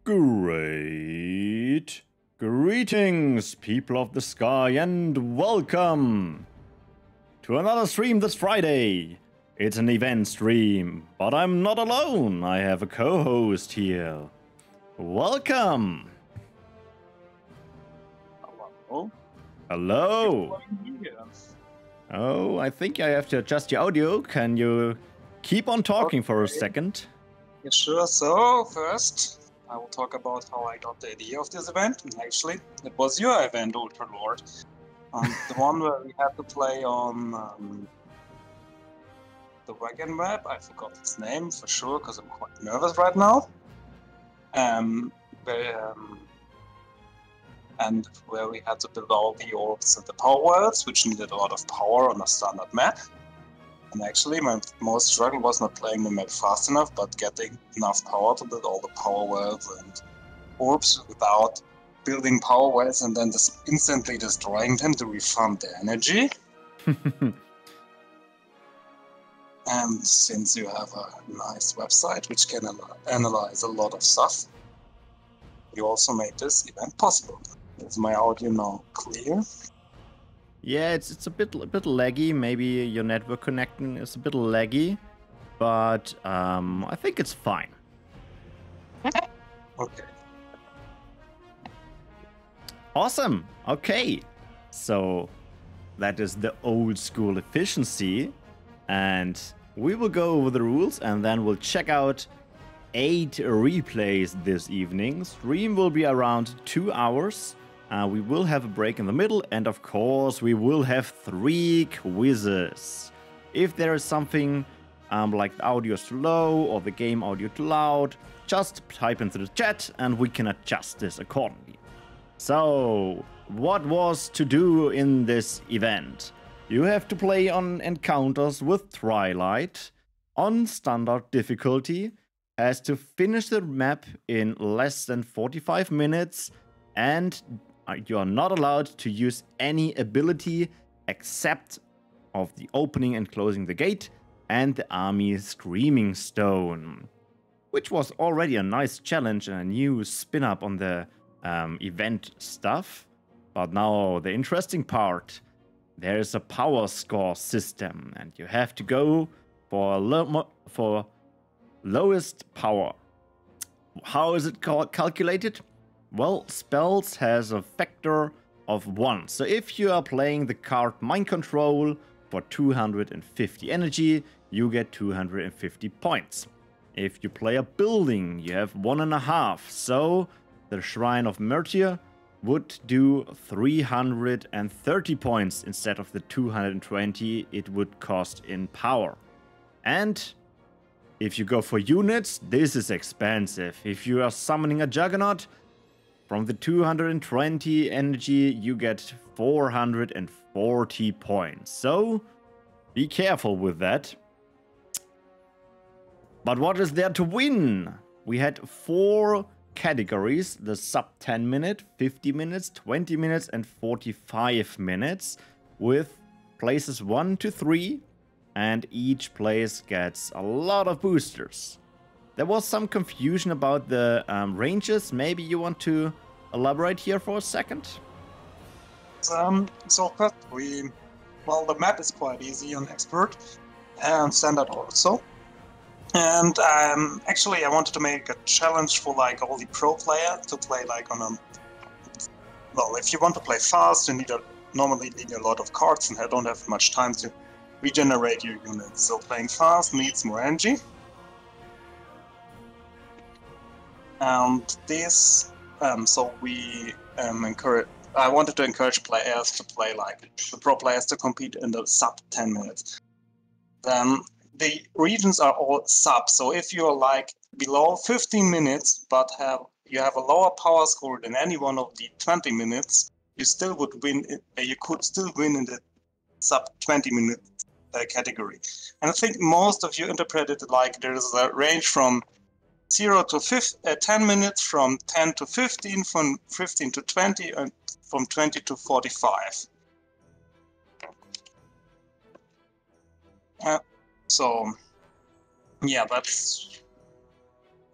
Great greetings, people of the sky, and welcome to another stream this Friday. It's an event stream, but I'm not alone. I have a co-host here. Welcome. Hello. Hello. Oh, I think I have to adjust your audio. Can you keep on talking for a second? Yeah, sure. So, first, I will talk about how I got the idea of this event. And actually, it was your event, Ultralord. The one where we had to play on the wagon map. I forgot its name for sure, because I'm quite nervous right now. And where we had to build all the orbs and the power wells, which needed a lot of power on a standard map. And actually, my most struggle was not playing the map fast enough, but getting enough power to build all the power wells and orbs without building power wells and then just instantly destroying them to refund the energy. And since you have a nice website which can analyze a lot of stuff, you also made this event possible. Is my audio now clear? Yeah, it's a bit laggy. Maybe your network connection is a bit laggy, but I think it's fine. Okay. Awesome. Okay, so that is the old school efficiency, and we will go over the rules and then we'll check out 8 replays this evening. Stream will be around 2 hours. We will have a break in the middle, and of course we will have 3 quizzes. If there is something like the audio is too low or the game audio too loud, just type into the chat and we can adjust this accordingly. So, what was to do in this event? You have to play on encounters with Twilight on standard difficulty, has to finish the map in less than 45 minutes, and you are not allowed to use any ability except of the opening and closing the gate and the army screaming stone, which was already a nice challenge and a new spin up on the event stuff. But now the interesting part, there is a power score system and you have to go for lowest power. How is it calculated? Well, spells has a factor of 1. So if you are playing the card Mind Control for 250 energy, you get 250 points. If you play a building, you have 1.5. So the Shrine of Mertir would do 330 points instead of the 220 it would cost in power. And if you go for units, this is expensive. If you are summoning a Juggernaut, from the 220 energy, you get 440 points. So, be careful with that. But what is there to win? We had 4 categories. The sub 10 minute, 50 minutes, 20 minutes, and 45 minutes. With places 1 to 3. And each place gets a lot of boosters. There was some confusion about the ranges. Maybe you want to elaborate here for a second? So first well, the map is quite easy on Expert and Standard also. And actually I wanted to make a challenge for like all the pro players to play like on a... Well, if you want to play fast, you normally need a lot of cards, and I don't have much time to regenerate your units. So playing fast needs more energy. And this, so we I wanted to encourage players to play like the pro players to compete in the sub 10 minutes. Then the regions are all sub, so if you're like below 15 minutes but you have a lower power score than any one of the 20 minutes, you still would win. You could still win in the sub 20 minute category. And I think most of you interpreted it like there is a range from 0 to 10 minutes, from 10 to 15, from 15 to 20, and from 20 to 45. So, yeah, that's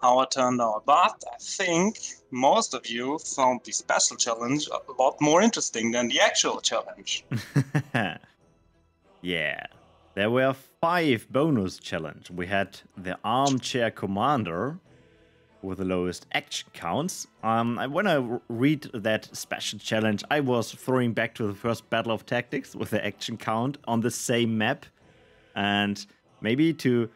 how it turned out. But I think most of you found the special challenge a lot more interesting than the actual challenge. Yeah, there were 5 bonus challenges. We had the armchair commander with the lowest action counts. When I read that special challenge, I was throwing back to the first Battle of Tactics with the action count on the same map. And maybe to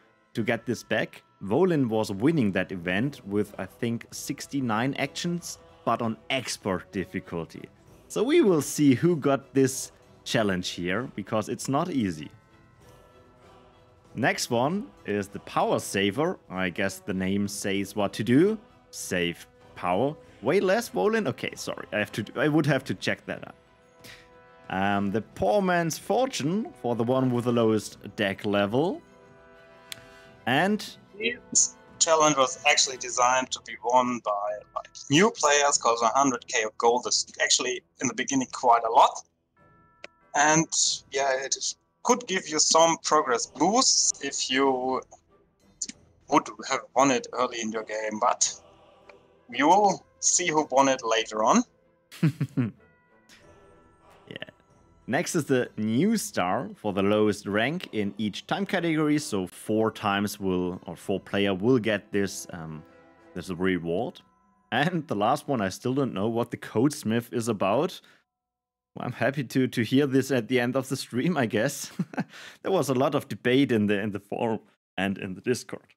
get this back, Volin was winning that event with, I think, 69 actions, but on expert difficulty. So we will see who got this challenge here, because it's not easy. Next one is the power saver. I guess the name says what to do. Save power. Way less, Volin? Okay, sorry. I would have to check that out. The poor man's fortune for the one with the lowest deck level. And this challenge was actually designed to be won by new players, because 100k of gold is actually in the beginning quite a lot. And yeah, it could give you some progress boosts if you would have won it early in your game, but we will see who won it later on. Yeah. Next is the new star for the lowest rank in each time category, so 4 player will get this this reward. And the last one, I still don't know what the Codesmith is about. Well, I'm happy to hear this at the end of the stream, I guess. There was a lot of debate in the forum and in the Discord.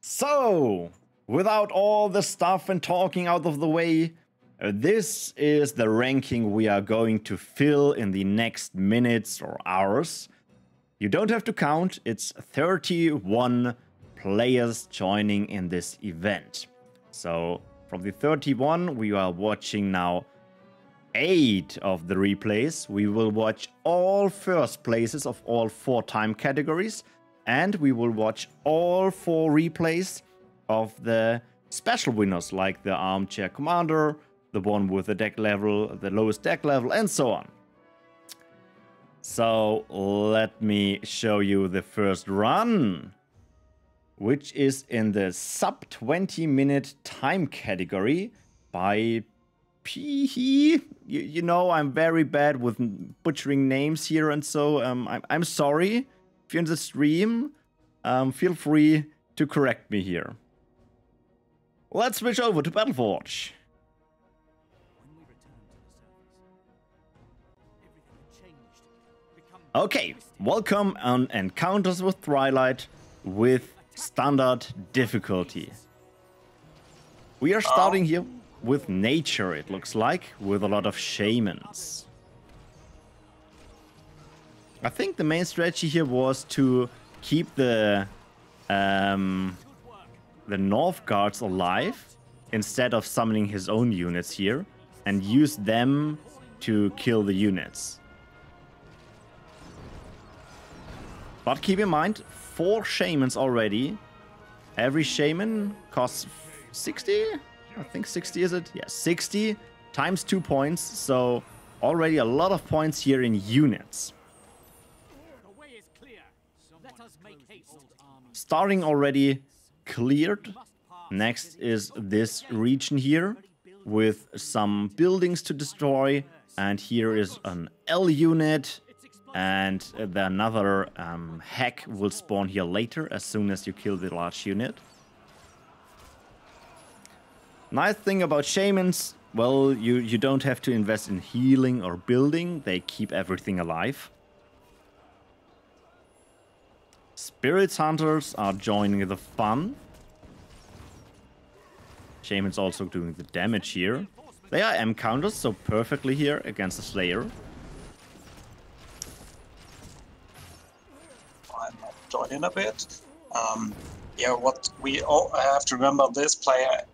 So, without all the stuff and talking out of the way, this is the ranking we are going to fill in the next minutes or hours. You don't have to count, it's 31 players joining in this event. So, from the 31, we are watching now 8 of the replays. We will watch all first places of all 4 time categories, and we will watch all 4 replays of the special winners, like the armchair commander, the one with the deck level, the lowest deck level, and so on. So let me show you the first run, which is in the sub 20-minute time category by Pejhi. You know, I'm very bad with butchering names here, and so I'm sorry. If you're in the stream, feel free to correct me here. Let's switch over to Battleforge. Okay, welcome on Encounters with Twilight with standard difficulty. We are starting here with nature, it looks like, with a lot of shamans. I think the main strategy here was to keep the North Guards alive instead of summoning his own units here and use them to kill the units. But keep in mind, 4 shamans already. Every shaman costs 60? I think 60 is it? Yeah, 60 times 2 points, so already a lot of points here in units. Starting already cleared. Next is this region here with some buildings to destroy, and here is an L unit, and another hack will spawn here later as soon as you kill the large unit. Nice thing about shamans, well, you don't have to invest in healing or building, they keep everything alive. Spirits hunters are joining the fun. Shamans also doing the damage here. They are M counters, so perfectly here against the Slayer. I might join in a bit. Yeah, what we all have to remember, this player,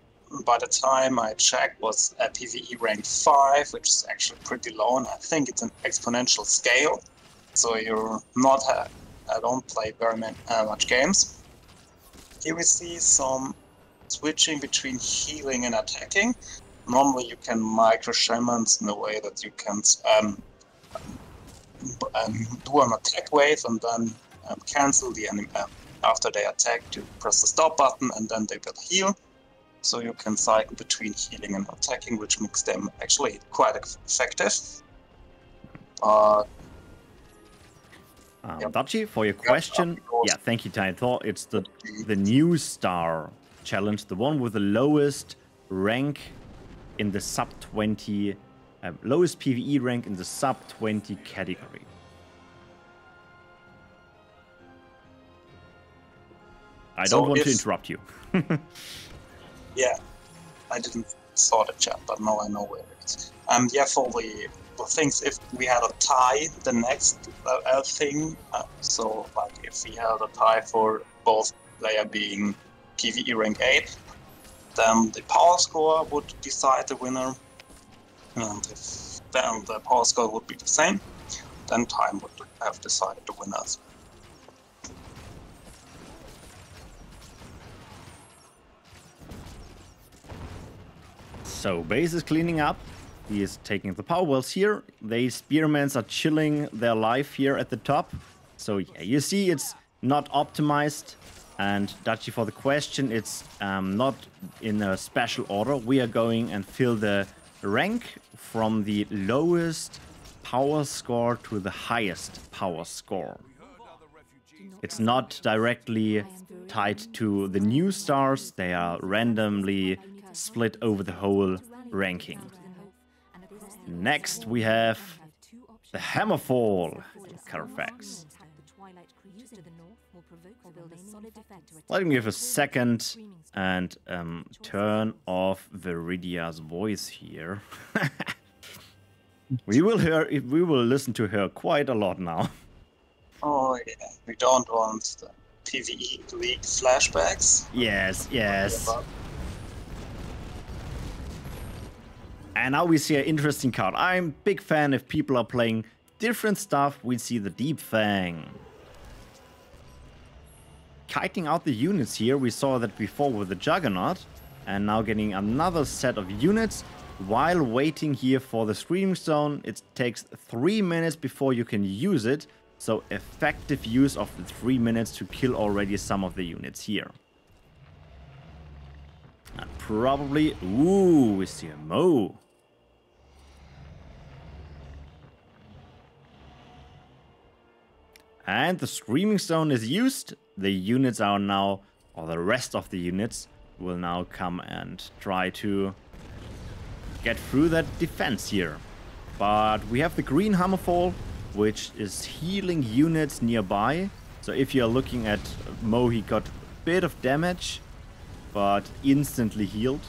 by the time I checked, was at PvE rank 5, which is actually pretty low, and I think it's an exponential scale. So you're not, I don't play very much games. Here we see some switching between healing and attacking. Normally you can micro shamans in a way that you can do an attack wave and then cancel the after they attack, you press the stop button and then they will heal. So you can cycle between healing and attacking, which makes them actually quite effective. Dachi, for your question, yeah, thank you, Tiny Thor. It's the new star challenge, the one with the lowest rank in the sub 20, lowest PvE rank in the sub 20 category. I don't want to interrupt you. Yeah, I didn't saw the chat, but now I know where it is. Yeah, for the things, if we had a tie, the next thing, so like if we had a tie for both player being PvE rank 8, then the power score would decide the winner, and if then the power score would be the same, then time would have decided the winners. So base is cleaning up. He is taking the power wells here. The spearmans are chilling their life here at the top. So yeah, you see it's not optimized. And Dachi, for the question, it's not in a special order. We are going and fill the rank from the lowest power score to the highest power score. It's not directly tied to the new stars. They are randomly split over the whole ranking. Next we have the Hammerfall Carfax. Let me give a second and turn off Viridia's voice here. we will listen to her quite a lot now. Oh yeah, we don't want the PvE League flashbacks. Yes, yes. And now we see an interesting card. I'm a big fan if people are playing different stuff. We see the Deep Fang. Kiting out the units here. We saw that before with the Juggernaut. And now getting another set of units while waiting here for the Screaming Stone. It takes 3 minutes before you can use it. So effective use of the 3 minutes to kill already some of the units here. And probably... Ooh, we see a Mo. And the Screaming Stone is used. The units are now, or the rest of the units, will now come and try to get through that defense here. But we have the Green Hammerfall, which is healing units nearby. So if you're looking at Mo, he got a bit of damage, but instantly healed.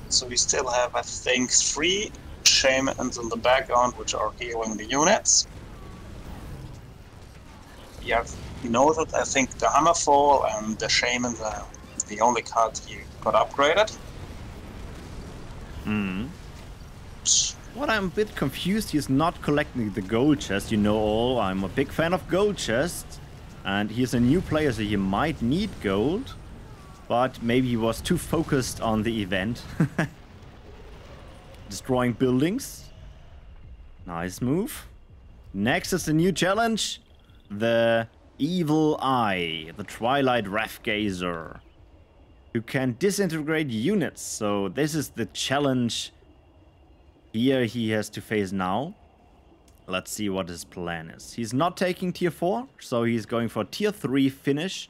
So we still have, I think, 3 shamans in the background which are healing the units. Yeah, you know that I think the Hammerfall and the Shaman are the only cards he got upgraded. What I'm a bit confused, he's not collecting the gold chest. You know all, I'm a big fan of gold chests. And he's a new player, so he might need gold. But maybe he was too focused on the event. Destroying buildings. Nice move. Next is the new challenge. The Evil Eye, the Twilight Wrathgazer, who can disintegrate units. So this is the challenge here he has to face now. Let's see what his plan is. He's not taking tier 4, so he's going for tier 3 finish,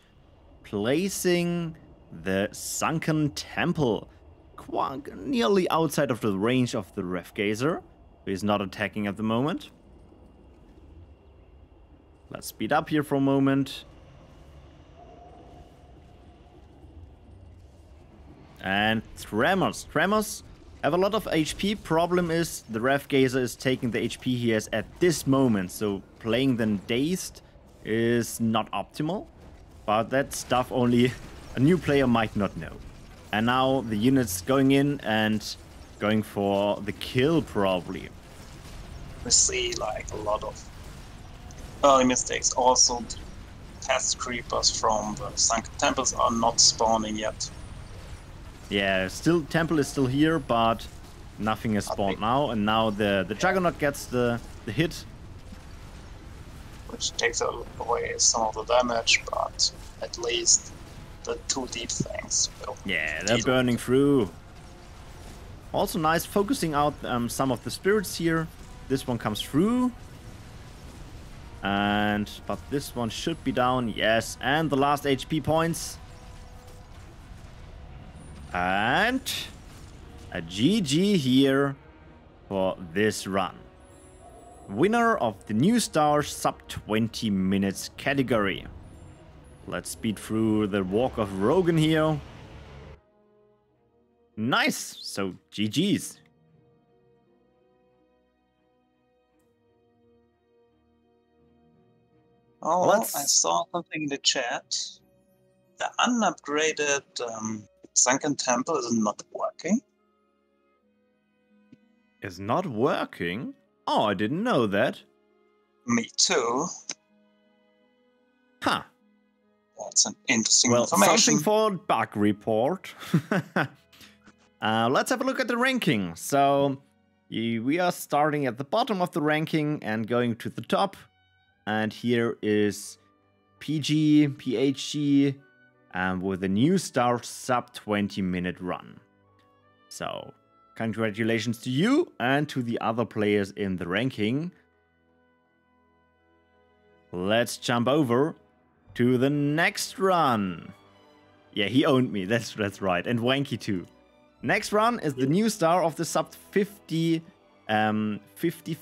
placing the Sunken Temple nearly outside of the range of the Wrathgazer. He's not attacking at the moment. Let's speed up here for a moment. And Tremors. Tremors have a lot of HP. Problem is the Wrathgazer is taking the HP he has at this moment. So playing them dazed is not optimal. But that stuff only a new player might not know. And now the units going in and going for the kill probably. We see like a lot of early mistakes. Also, the pest creepers from the Sunken Temples are not spawning yet. Yeah, Temple is still here, but nothing is spawned now. And now the Juggernaut gets the hit. which takes away some of the damage, but at least the 2 deep things will. Yeah, they're burning through. Also nice focusing out some of the spirits here. This one comes through. But this one should be down, yes. And the last HP points. And a GG here for this run. Winner of the New Star sub 20 minutes category. Let's speed through the Walk of Rogan here. Nice, so GG's. Oh, I saw something in the chat. The unupgraded Sunken Temple is not working. Is not working? Oh, I didn't know that. Me too. Huh. That's an interesting well, information. Something for bug report. Let's have a look at the ranking. So, we are starting at the bottom of the ranking and going to the top. And here is PG, PHG, with a New Star sub 20 minute run. So, congratulations to you and to the other players in the ranking. Let's jump over to the next run. Yeah, he owned me. That's right. And Wanky too. Next run is the New Star of the sub 15 minute 50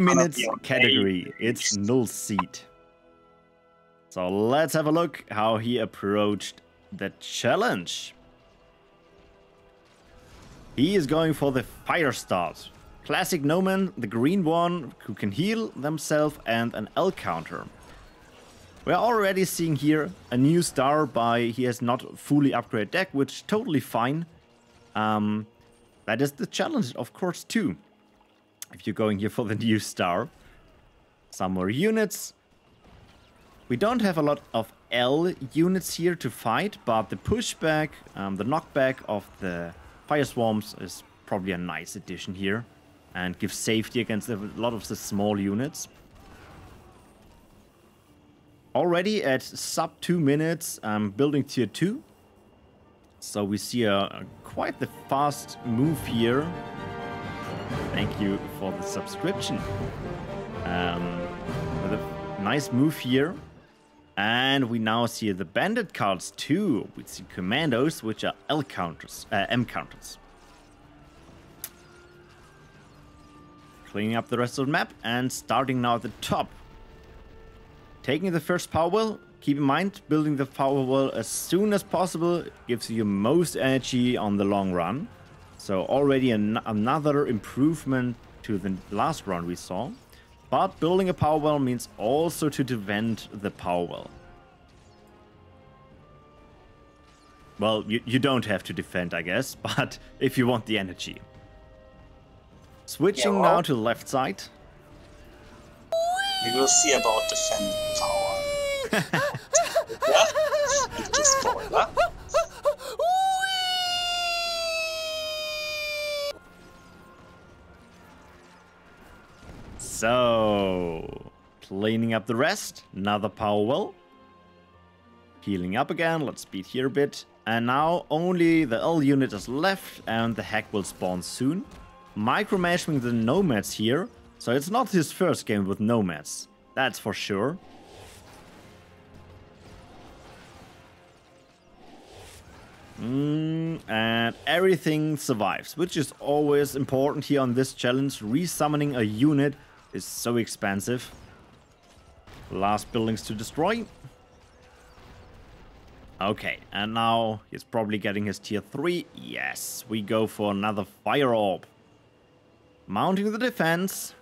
minutes category. It's NullSeed. So let's have a look how he approached the challenge. He is going for the fire start. Classic Noman, the green one, who can heal themselves, and an L counter. We're already seeing here a New Star by he has not fully upgraded deck, which is totally fine. That is the challenge, of course, too. If you're going here for the New Star. Some more units. We don't have a lot of L units here to fight, but the pushback, the knockback of the Fire Swarms is probably a nice addition here. And gives safety against a lot of the small units. Already at sub 2 minutes, building tier 2. So we see quite the fast move here. Thank you for the subscription. With a nice move here. And we now see the bandit cards too. We see commandos, which are L counters, M counters. Cleaning up the rest of the map and starting now at the top. Taking the first power well. Keep in mind, building the power well as soon as possible gives you most energy on the long run. So already another improvement to the last run we saw. But building a power well means also to defend the power well. Well, you don't have to defend, I guess, but if you want the energy. Switching now to the left side. We will see about defending power. It's a spoiler. So, cleaning up the rest, another power well. Healing up again, let's speed here a bit. And now only the L unit is left and the hack will spawn soon. Micromanaging the nomads here, so it's not his first game with nomads, that's for sure. And everything survives, which is always important here on this challenge. Resummoning a unit is so expensive. Last buildings to destroy. Okay, and now he's probably getting his tier 3. Yes, we go for another fire orb. Mounting the defense.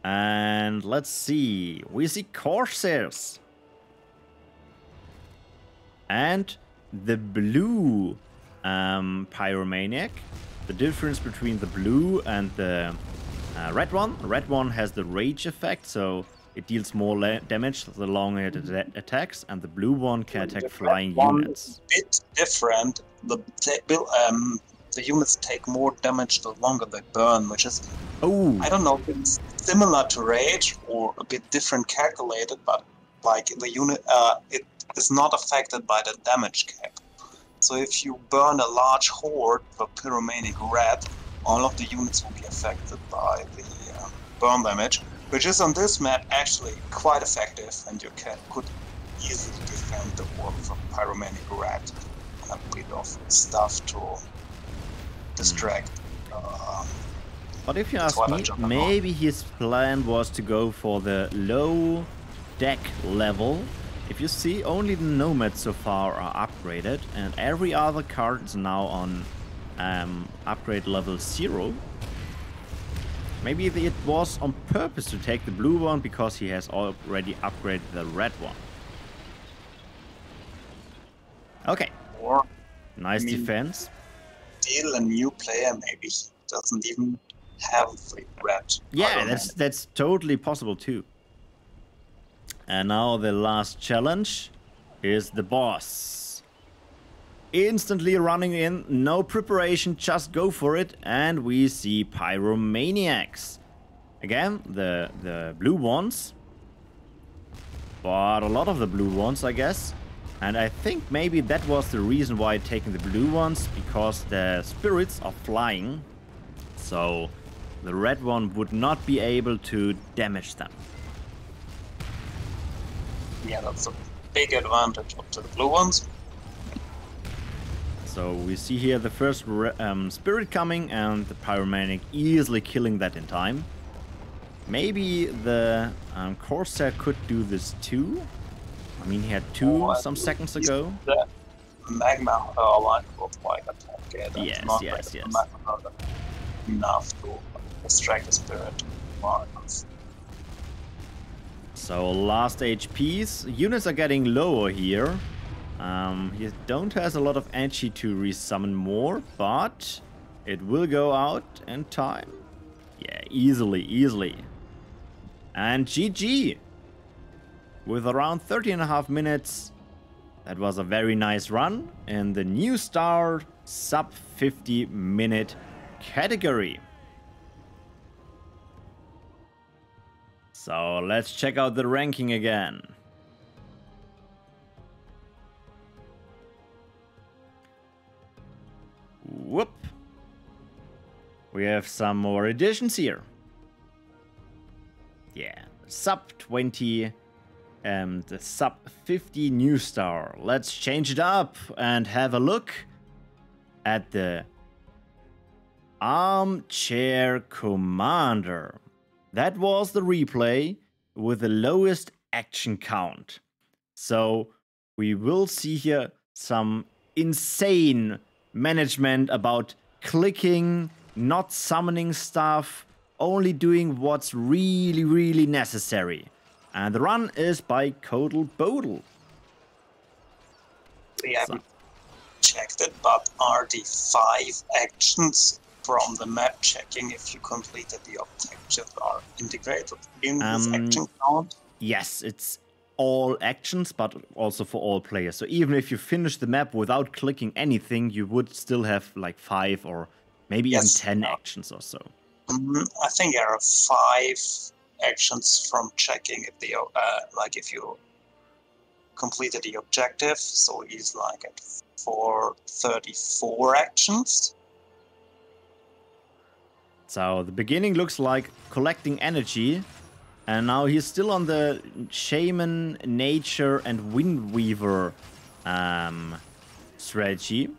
And let's see. We see Corsairs. And the blue Pyromaniac. The difference between the blue and the red one. The red one has the rage effect, so It deals more damage the longer it attacks, and the blue one can attack flying one units. is a bit different. The units take more damage the longer they burn, which is, I don't know if it's similar to Rage or a bit different calculated, but like the unit, it is not affected by the damage cap. So if you burn a large horde of Pyromanic Red, all of the units will be affected by the burn damage, which is on this map actually quite effective, and you could easily defend the wall from Pyromanic Red and a bit of stuff to distract. But if you ask me, maybe his plan was to go for the low deck level. If you see, only the Nomads so far are upgraded, and every other card is now on upgrade level 0. Maybe it was on purpose to take the blue one because he has already upgraded the red one. Okay. Or nice defense. Steal a new player, maybe he doesn't even have the red. Yeah, that's totally possible too. And now the last challenge is the boss. Instantly running in, no preparation, just go for it, and we see Pyromaniacs. Again, the blue ones, but a lot of the blue ones, I guess. And I think maybe that was the reason why taking the blue ones, because the spirits are flying, so the red one would not be able to damage them. Yeah, that's a big advantage of the blue ones. So we see here the first spirit coming, and the Pyromaniac easily killing that in time. Maybe the Corsair could do this too. I mean, he had two some seconds ago. The magma line will quite attack. Yes. Enough to distract the spirit. So last HPs. Units are getting lower here. He don't has a lot of energy to resummon more, but it will go out in time. Yeah, easily. And GG! With around 30.5 minutes, that was a very nice run in the new star sub 50 minute category. So let's check out the ranking again. Whoop. We have some more additions here. Yeah, sub 20 and the sub 50 new star. Let's change it up and have a look at the Armchair Commander. That was the replay with the lowest action count. So we will see here some insane management about clicking, not summoning stuff, only doing what's really necessary. And the run is by Codlbodl. We haven't checked it, but are the 5 actions from the map checking if you completed the objective are integrated in this action count? Yes, it's all actions, but also for all players. So even if you finish the map without clicking anything, you would still have like 5 or maybe even 10 actions or so. I think there are 5 actions from checking if the if you completed the objective. So he's like at 434 actions. So the beginning looks like collecting energy, and now he's still on the Shaman, Nature, and Windweaver strategy.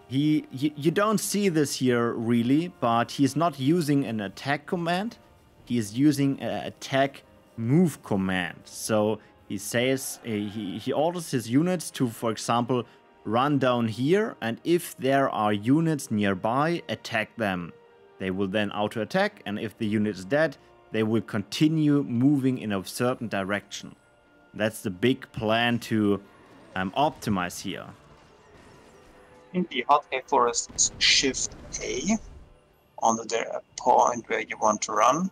You don't see this here really, but he's not using an attack command. He is using an attack move command. So he says he orders his units to, for example, run down here, and if there are units nearby, attack them. They will then auto-attack, and if the unit is dead, they will continue moving in a certain direction. That's the big plan to optimize here. In the hotkey for us is Shift A on the point where you want to run.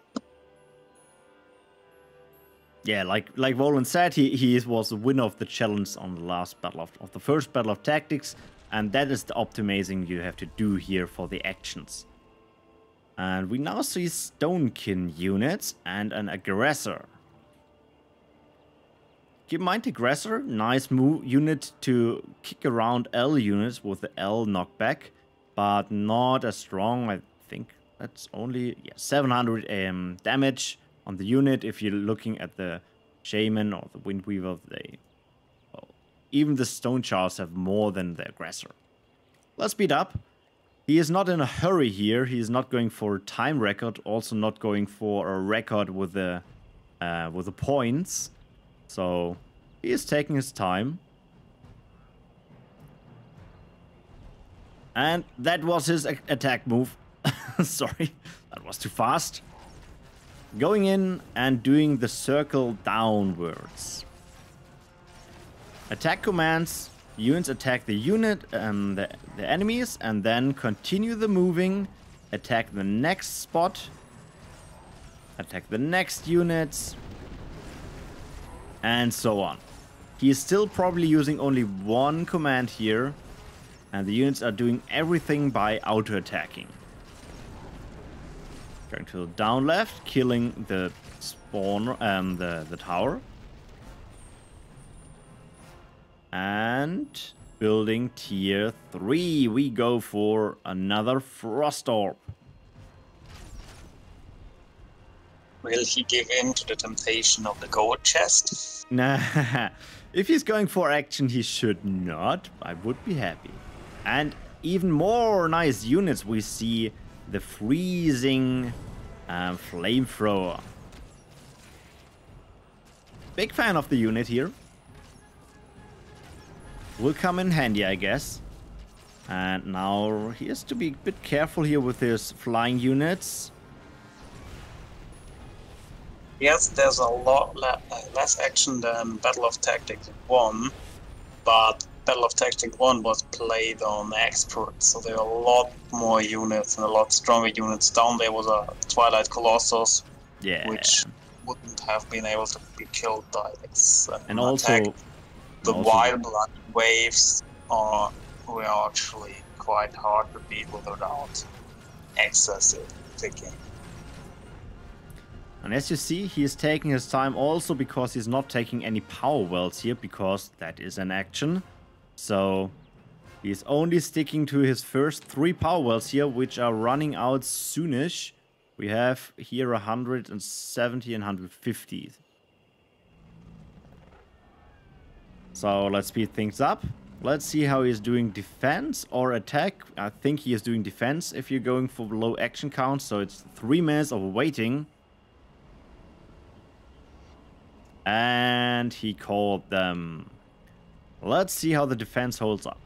Yeah, like Roland said, he was the winner of the challenge on the last battle of the first battle of tactics, and that is the optimizing you have to do here for the actions. And we now see Stonekin units and an aggressor. Keep in mind, aggressor, nice move unit to kick around L units with the L knockback, but not as strong. I think that's only 700 damage on the unit. If you're looking at the Shaman or the Windweaver, even the Stone Charles have more than the aggressor. Let's speed up. He is not in a hurry here. He is not going for a time record, also not going for a record with the points. So he is taking his time. And that was his attack move. Sorry, that was too fast. Going in and doing the circle downwards. Attack commands. Units attack the unit, the enemies, and then continue the moving. Attack the next spot. Attack the next units. And so on. He is still probably using only one command here. And the units are doing everything by auto-attacking. Going to the down left, killing the spawn, the tower. And building tier 3. We go for another Frost Orb. Will he give in to the temptation of the gold chest? Nah, if he's going for action, he should not. I would be happy. And even more nice units, we see the freezing flamethrower. Big fan of the unit here. Will come in handy, I guess. And now he has to be a bit careful here with his flying units. Yes, there's a lot less action than Battle of Tactics 1, but Battle of Tactics 1 was played on expert, so there are a lot more units and a lot stronger units. Down there was a Twilight Colossus, which wouldn't have been able to be killed by this. And also, the Wild Blood waves were actually quite hard to beat without excessive picking. And as you see, he is taking his time also because he's not taking any power wells here, because that is an action. So he's only sticking to his first 3 power wells here, which are running out soonish. We have here 170 and 150. So let's speed things up. Let's see how he's doing defense or attack. I think he is doing defense if you're going for low action count. So it's 3 minutes of waiting. And he called them. Let's see how the defense holds up.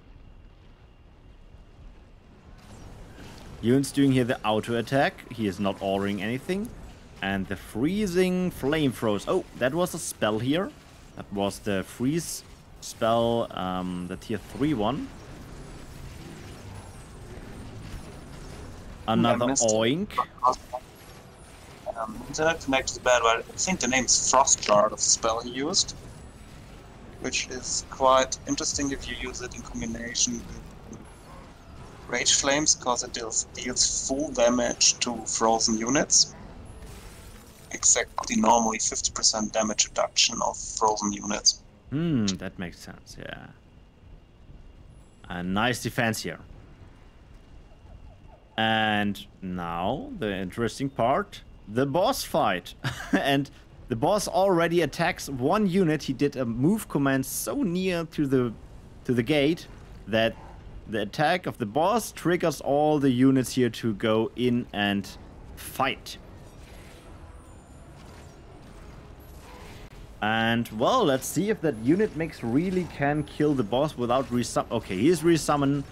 Yun's doing here the auto attack. He is not ordering anything. And the freezing flame throws. Oh, that was a spell here. That was the freeze spell, the tier 3 one. Another oink. Internet connected bad, but I think the name is Frost Guard of the spell he used, which is quite interesting if you use it in combination with Rage Flames, because it deals full damage to frozen units. Exactly, normally 50% damage reduction of frozen units. That makes sense, yeah. A nice defense here. And now, the interesting part, the boss fight. And the boss already attacks 1 unit. He did a move command so near to the gate that the attack of the boss triggers all the units here to go in and fight. And, well, let's see if that unit mix really can kill the boss without resummon. Okay, he's resummon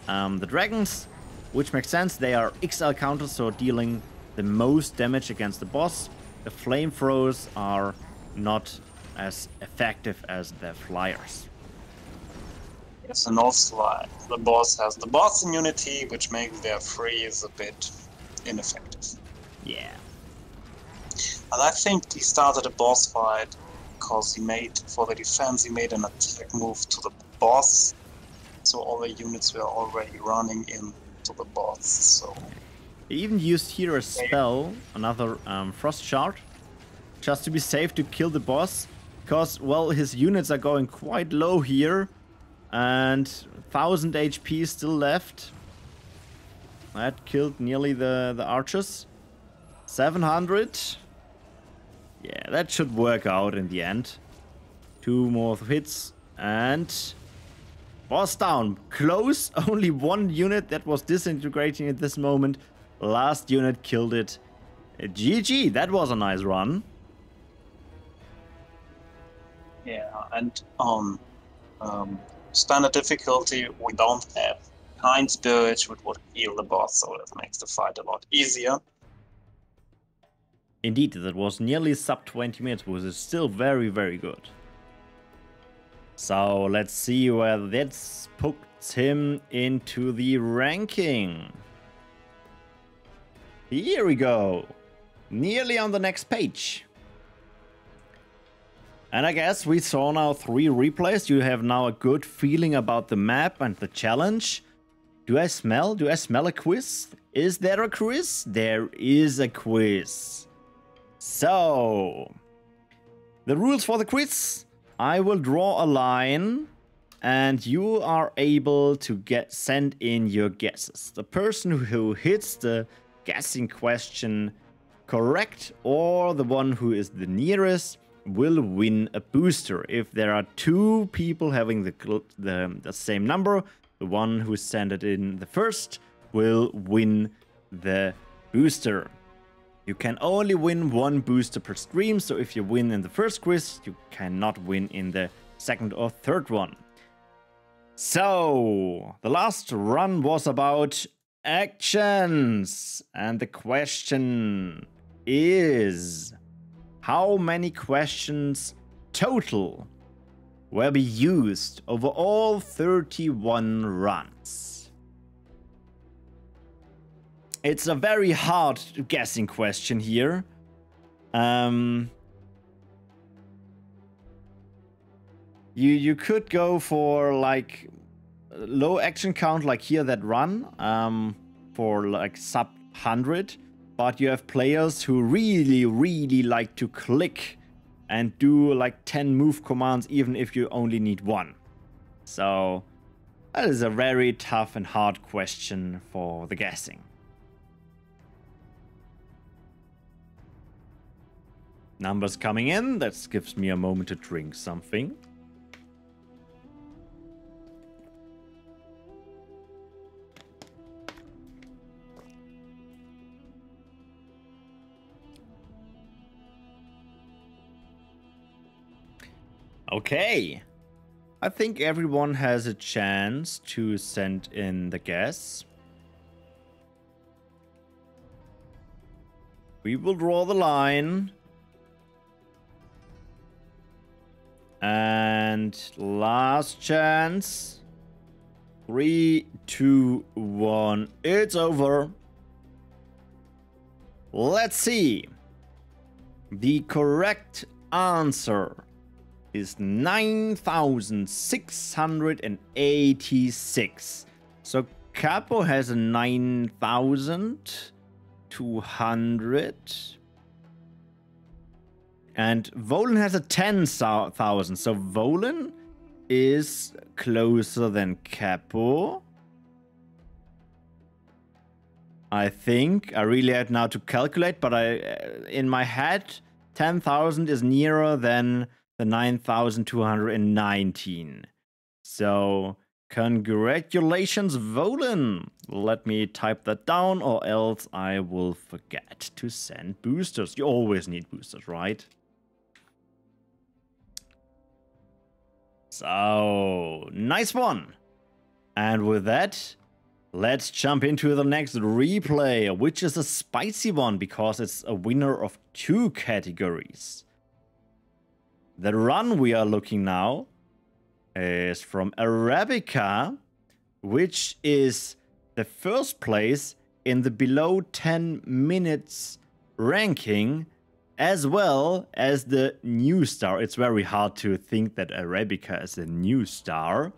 the dragons, which makes sense. They are XL counters, so dealing the most damage against the boss. The flamethrowers are not as effective as the flyers. Yes, and also the boss has the boss immunity, which makes their freeze a bit ineffective. Yeah. And I think he started a boss fight because he made, for the defense, he made an attack move to the boss. So all the units were already running into the boss, so... He even used here a spell, another Frost Shard, just to be safe to kill the boss. Because, well, his units are going quite low here. And 1000 HP still left. That killed nearly the archers. 700. Yeah, that should work out in the end. 2 more hits and boss down. Close. Only 1 unit that was disintegrating at this moment. Last unit killed it. GG. That was a nice run. Yeah, and standard difficulty, we don't have kind spirit, which would heal the boss, so that makes the fight a lot easier. Indeed, that was nearly sub 20 minutes, which is still very, very good. So let's see where that puts him into the ranking. Here we go. Nearly on the next page. And I guess we saw now 3 replays. You have now a good feeling about the map and the challenge. Do I smell a quiz? Is there a quiz? There is a quiz. So, the rules for the quiz. I will draw a line and you are able to send in your guesses. The person who hits the guessing question correct, or the one who is the nearest, will win a booster. If there are 2 people having the same number, the one who sent it in the first will win the booster. You can only win 1 booster per stream, so if you win in the first quiz, you cannot win in the second or third one. So, the last run was about actions, and the question is: how many questions total will be used over all 31 runs? It's a very hard guessing question here. You could go for like low action count, like here that run, for like sub 100. But you have players who really like to click and do like 10 move commands even if you only need 1. So that is a very tough and hard question for the guessing. Numbers coming in, that gives me a moment to drink something. Okay, I think everyone has a chance to send in the guess. We will draw the line. And last chance. 3, 2, 1. It's over. Let's see. The correct answer is 9,686. So Kapo has a 9,200. And Volan has a 10,000. So Volan is closer than Kapo. I think. I really had now to calculate, but in my head, 10,000 is nearer than the 9,219. So, congratulations, Volan. Let me type that down, or else I will forget to send boosters. You always need boosters, right? So, nice one. And with that, let's jump into the next replay, which is a spicy one because it's a winner of 2 categories. The run we are looking now is from Arabika, which is the first place in the below 10 minutes ranking as well as the new star. It's very hard to think that Arabika is a new star.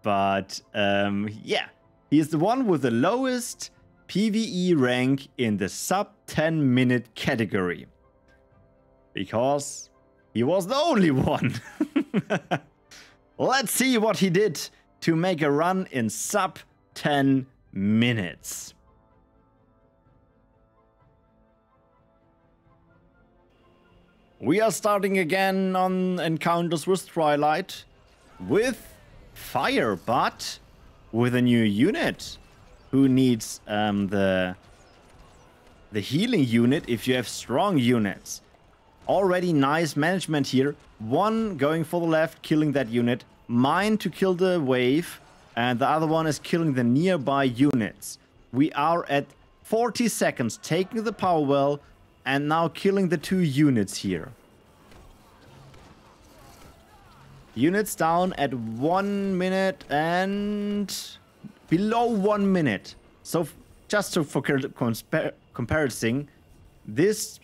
But yeah, he is the one with the lowest PvE rank in the sub 10 minute category. Because he was the only one. Let's see what he did to make a run in sub 10 minutes. We are starting again on encounters with Twilight with fire, but with a new unit who needs the healing unit if you have strong units. Already nice management here. One going for the left, killing that unit. Mine to kill the wave, and the other one is killing the nearby units. We are at 40 seconds, taking the power well, and now killing the 2 units here. Units down at 1 minute and below 1 minute. So just for comparison, this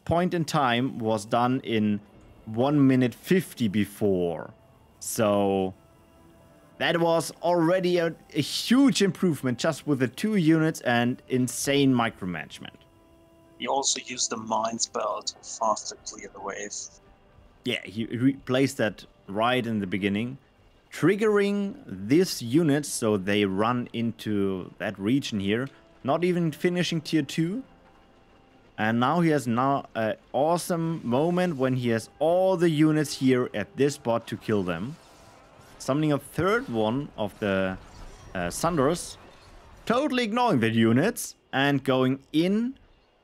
point in time was done in 1 minute 50 before. So that was already a huge improvement just with the 2 units and insane micromanagement. He also used the mine spell to faster clear the wave. Yeah, he replaced that right in the beginning, triggering these units so they run into that region here, not even finishing tier 2. And now he has an awesome moment when he has all the units here at this spot to kill them. Summoning a third one of the Thunders, totally ignoring the units and going in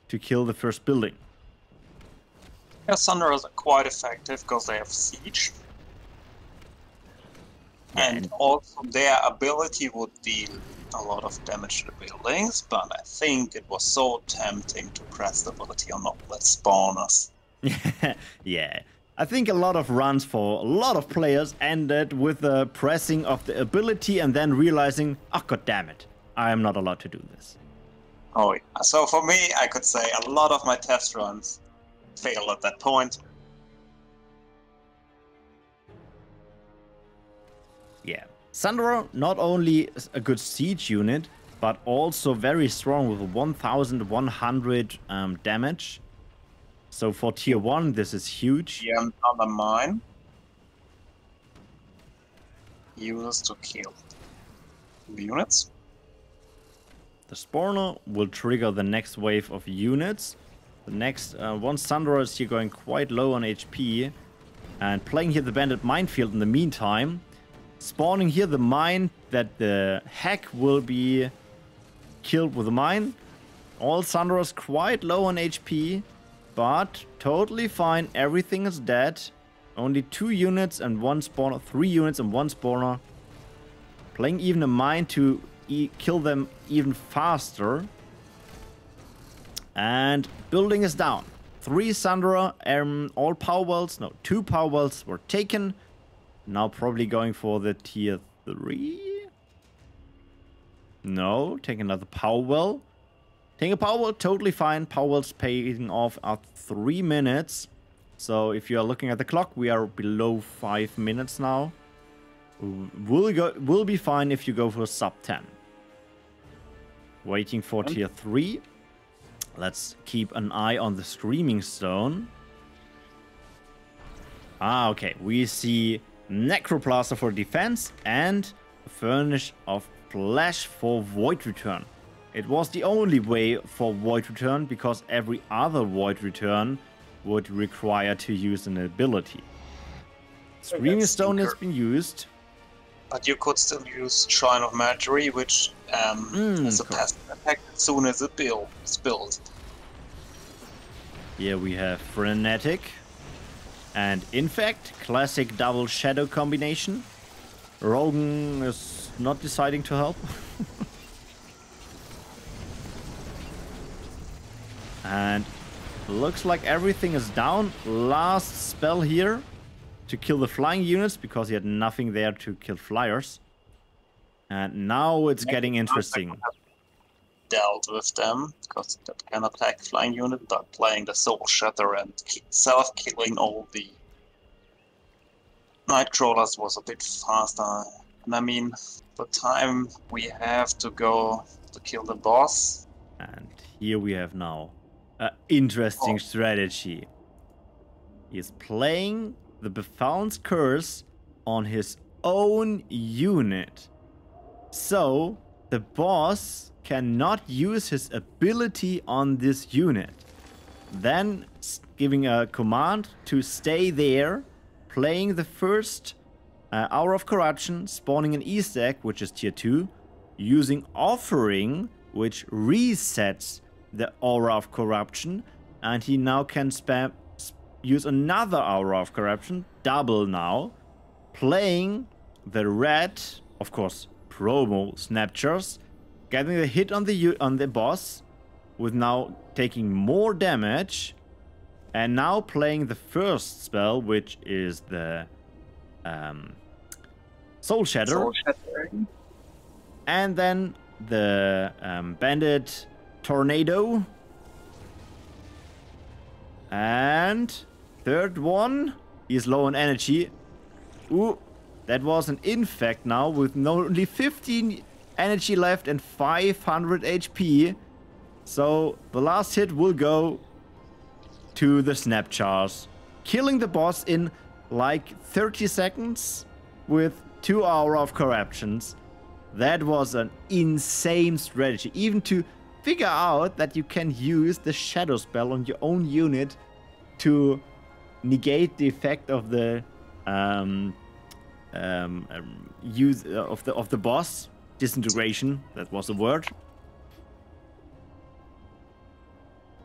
to kill the first building. Yeah, Thunders are quite effective because they have siege. And also their ability would deal a lot of damage to the buildings, but I think it was so tempting to press the ability on not let spawners. Yeah, I think a lot of runs for a lot of players ended with the pressing of the ability and then realizing, oh god damn it, I am not allowed to do this. Oh yeah. So for me, I could say a lot of my test runs failed at that point. Yeah, Sandra not only a good siege unit, but also very strong with 1100 damage. So for tier 1, this is huge. Yeah, another mine. Uses to kill the units. The spawner will trigger the next wave of units. The next one Sandra is here going quite low on HP. And playing here the bandit minefield in the meantime. Spawning here the mine that the hack will be killed with a mine. All Sunderers quite low on HP, but totally fine. Everything is dead. Only 2 units and 1 spawner, 3 units and 1 spawner. Playing even a mine to kill them even faster. And building is down. 3 Sunderer, all power wells, no, 2 power wells were taken. Now probably going for the tier 3. No, take another power well. Taking a power well, totally fine. Power wells paying off at 3 minutes. So if you are looking at the clock, we are below 5 minutes now. Will be fine if you go for sub 10. Waiting for tier 3. Let's keep an eye on the Screaming Stone. Ah, okay. We see Necroplaster for defense and Furnish of Flash for Void Return. It was the only way for Void Return because every other Void Return would require to use an ability. Screaming Stone has been used. But you could still use Shrine of Magiry, which has a passive effect as soon as it is built. Here we have Frenetic. And in fact, classic double shadow combination. Rogan is not deciding to help. And looks like everything is down. Last spell here to kill the flying units because he had nothing there to kill flyers. And now it's getting interesting. dealt with them, because that can attack flying unit, but playing the Soul Shatter and self-killing all the Night Crawlers was a bit faster. And I mean, the time we have to go to kill the boss. And here we have now an interesting strategy. He's playing the Befallen's Curse on his own unit. So the boss cannot use his ability on this unit. Then giving a command to stay there, playing the first Hour of Corruption, spawning an Easter egg, which is tier 2, using Offering, which resets the Aura of Corruption, and he now can use another Aura of Corruption, double now, playing the red, of course, promo Snapchars, getting the hit on the boss, with now taking more damage, and now playing the first spell, which is the Soul Shatter. Soul Shattering. And then the Bandit Tornado. And third one, he's low on energy. Ooh, that was an infect now with only 15 energy left and 500 HP. So the last hit will go to the Snapchars, killing the boss in like 30 seconds with 2 Hour of Corruptions. That was an insane strategy, even to figure out that you can use the Shadow spell on your own unit to negate the effect of the use of the boss disintegration. That was the word.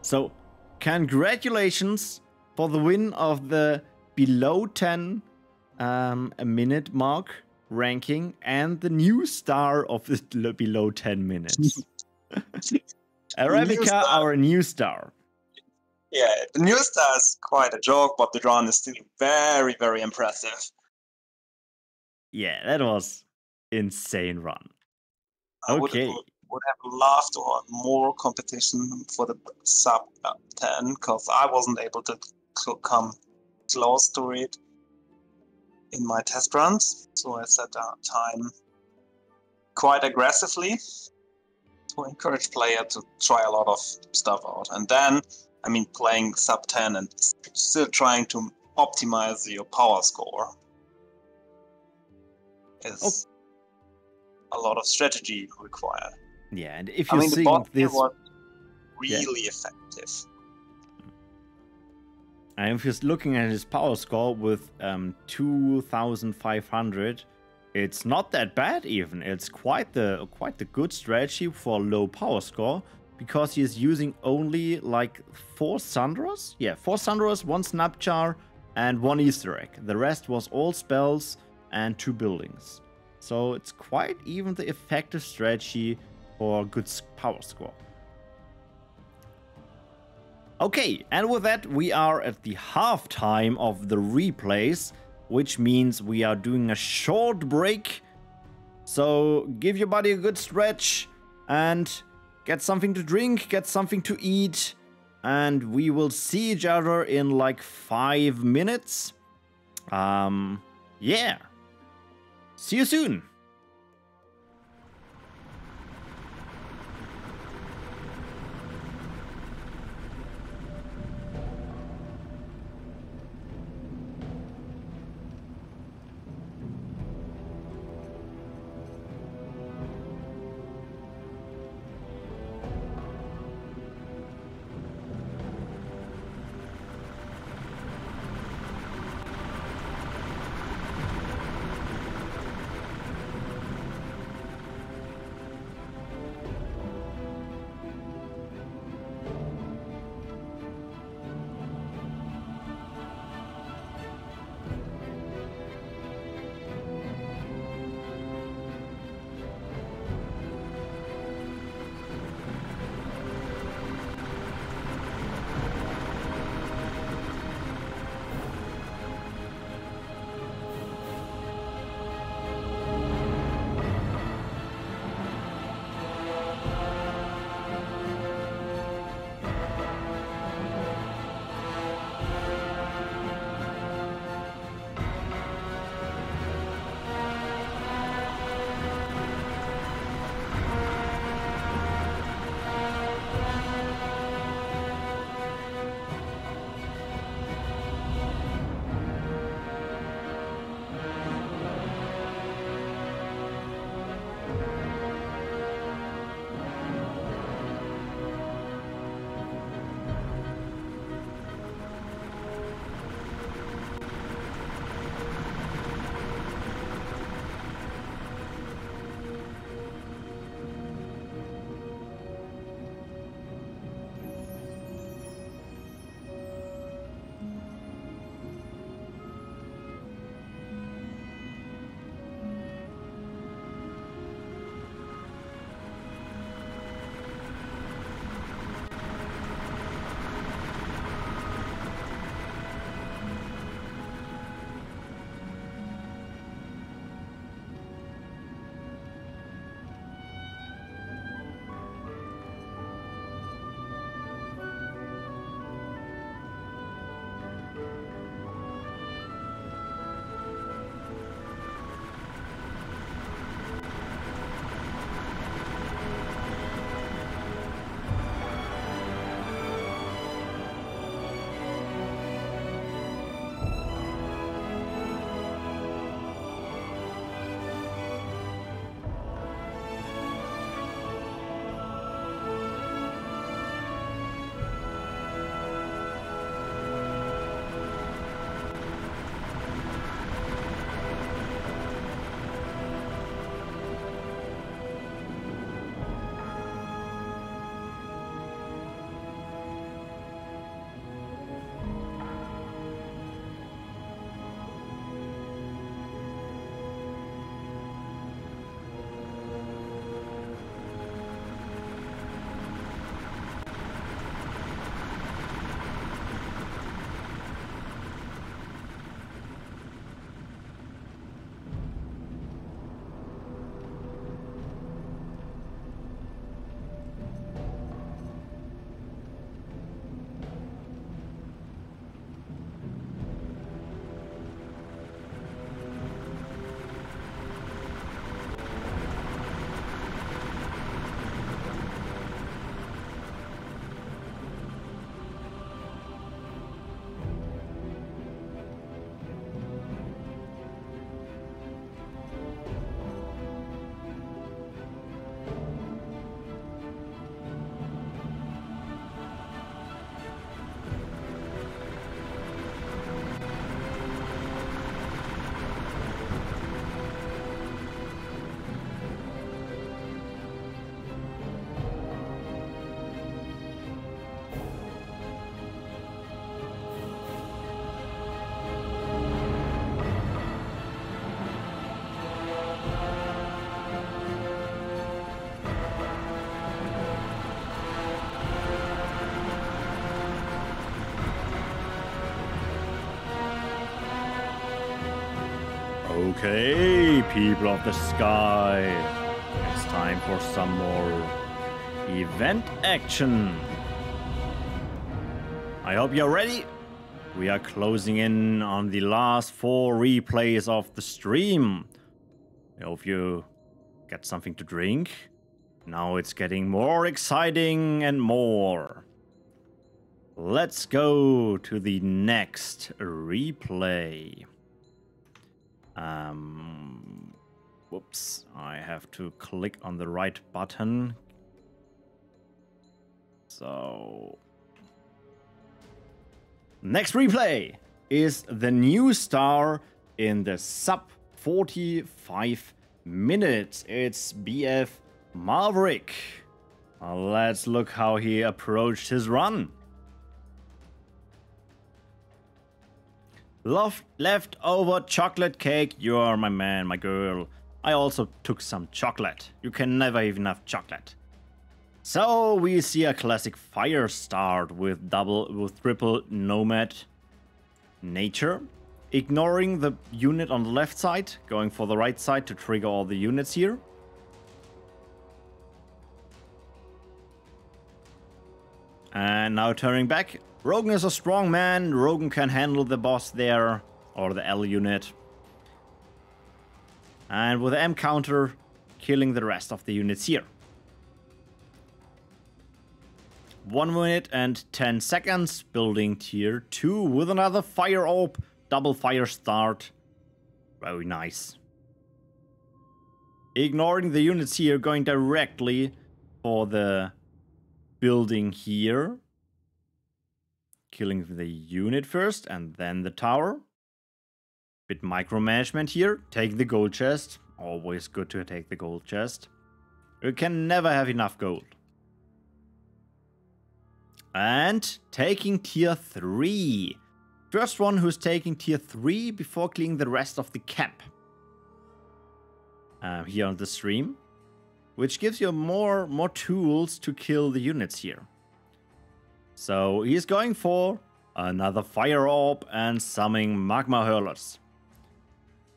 So congratulations for the win of the below 10 a minute mark ranking and the new star of the below 10 minutes. Arabika, our new star. Yeah, the new star is quite a joke, but the run is still very, very impressive. Yeah, that was insane run. Okay. Would have loved to have more competition for the sub 10, because I wasn't able to come close to it in my test runs. So I set out time quite aggressively to encourage player to try a lot of stuff out. And then, I mean, playing sub 10 and still trying to optimize your power score is a lot of strategy required. Yeah, and if you see this, was really effective. And if you're looking at his power score with 2,500, it's not that bad even. It's quite the good strategy for low power score, because he is using only like 4 Sunderas. Yeah, 4 Sunderas, 1 Snapchar, and 1 Easter egg. The rest was all spells and 2 buildings. So it's quite even the effective strategy for good power score. Okay, and with that we are at the halftime of the replays, which means we are doing a short break. So give your body a good stretch and get something to drink, get something to eat, and we will see each other in like 5 minutes. Yeah. See you soon. Okay, people of the sky, it's time for some more event action. I hope you're ready. We are closing in on the last 4 replays of the stream. I hope you get something to drink. Now it's getting more exciting and more. Let's go to the next replay. Whoops, I have to click on the right button. So, next replay is the new star in the sub 45 minutes. It's BFMaverick. Let's look how he approached his run. Leftover chocolate cake. You are my man, my girl. I also took some chocolate. You can never have enough chocolate. So we see a classic fire start with triple nomad nature. Ignoring the unit on the left side, going for the right side to trigger all the units here. And now turning back. Rogan is a strong man. Rogan can handle the boss there, or the L unit. And with the M counter, killing the rest of the units here. 1 minute and 10 seconds, building tier 2 with another fire orb, double fire start. Very nice. Ignoring the units here, going directly for the building here. Killing the unit first and then the tower. Bit micromanagement here. Take the gold chest. Always good to take the gold chest. You can never have enough gold. And taking tier 3. First one who's taking tier 3 before clearing the rest of the camp. Here on the stream. Which gives you more tools to kill the units here. So he's going for another fire orb and summoning magma hurlers.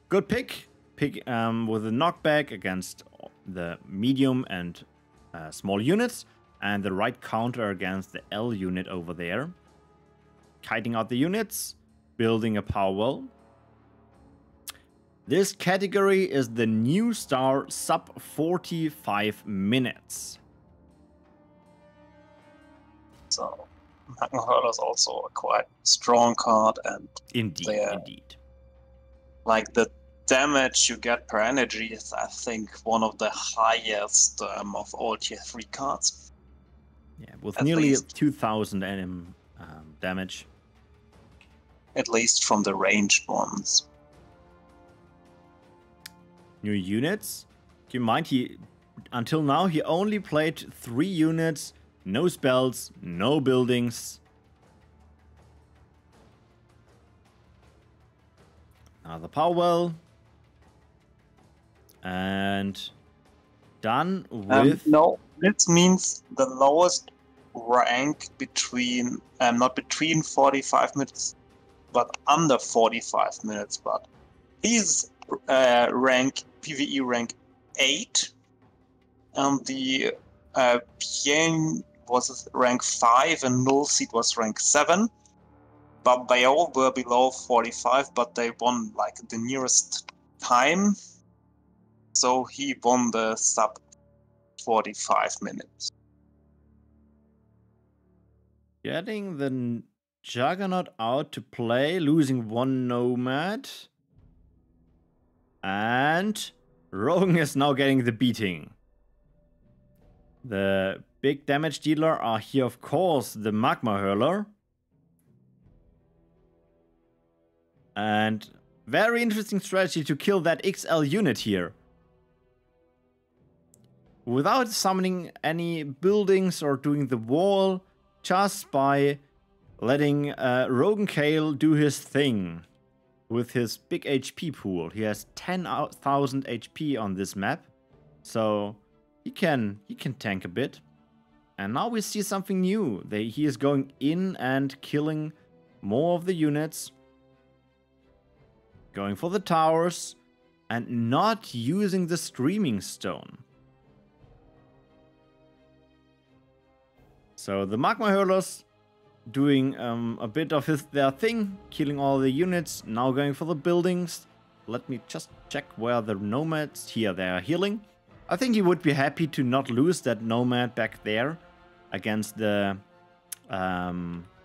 Good pick. With a knockback against the medium and small units. And the right counter against the L unit over there. Kiting out the units. Building a power well. This category is the new star sub 45 minutes. So, Magma Hurler is also a quite strong card, and indeed. Like the damage you get per energy is, I think, one of the highest of all tier 3 cards. Yeah, with nearly 2,000 damage. At least from the ranged ones. New units. Keep in mind, until now he only played 3 units. No spells, no buildings. Another power well. And done with... no, this means the lowest rank between... not between 45 minutes, but under 45 minutes. But he's PvE rank 8. And the Pejhi was rank 5 and NullSeed was rank 7. But they all were below 45, but they won like the nearest time. So he won the sub 45 minutes. Getting the Juggernaut out to play, losing 1 nomad. And Rogan is now getting the beating. The big damage dealer are here, of course, the Magma Hurler. And very interesting strategy to kill that XL unit here. Without summoning any buildings or doing the wall, just by letting Rogan Kale do his thing. With his big HP pool. He has 10,000 HP on this map. So he can tank a bit. And now we see something new. He is going in and killing more of the units. Going for the towers. and not using the streaming stone. So the magma hurlers doing a bit of their thing, killing all the units, now going for the buildings. Let me just check where the nomads, here they are healing. I think he would be happy to not lose that nomad back there against the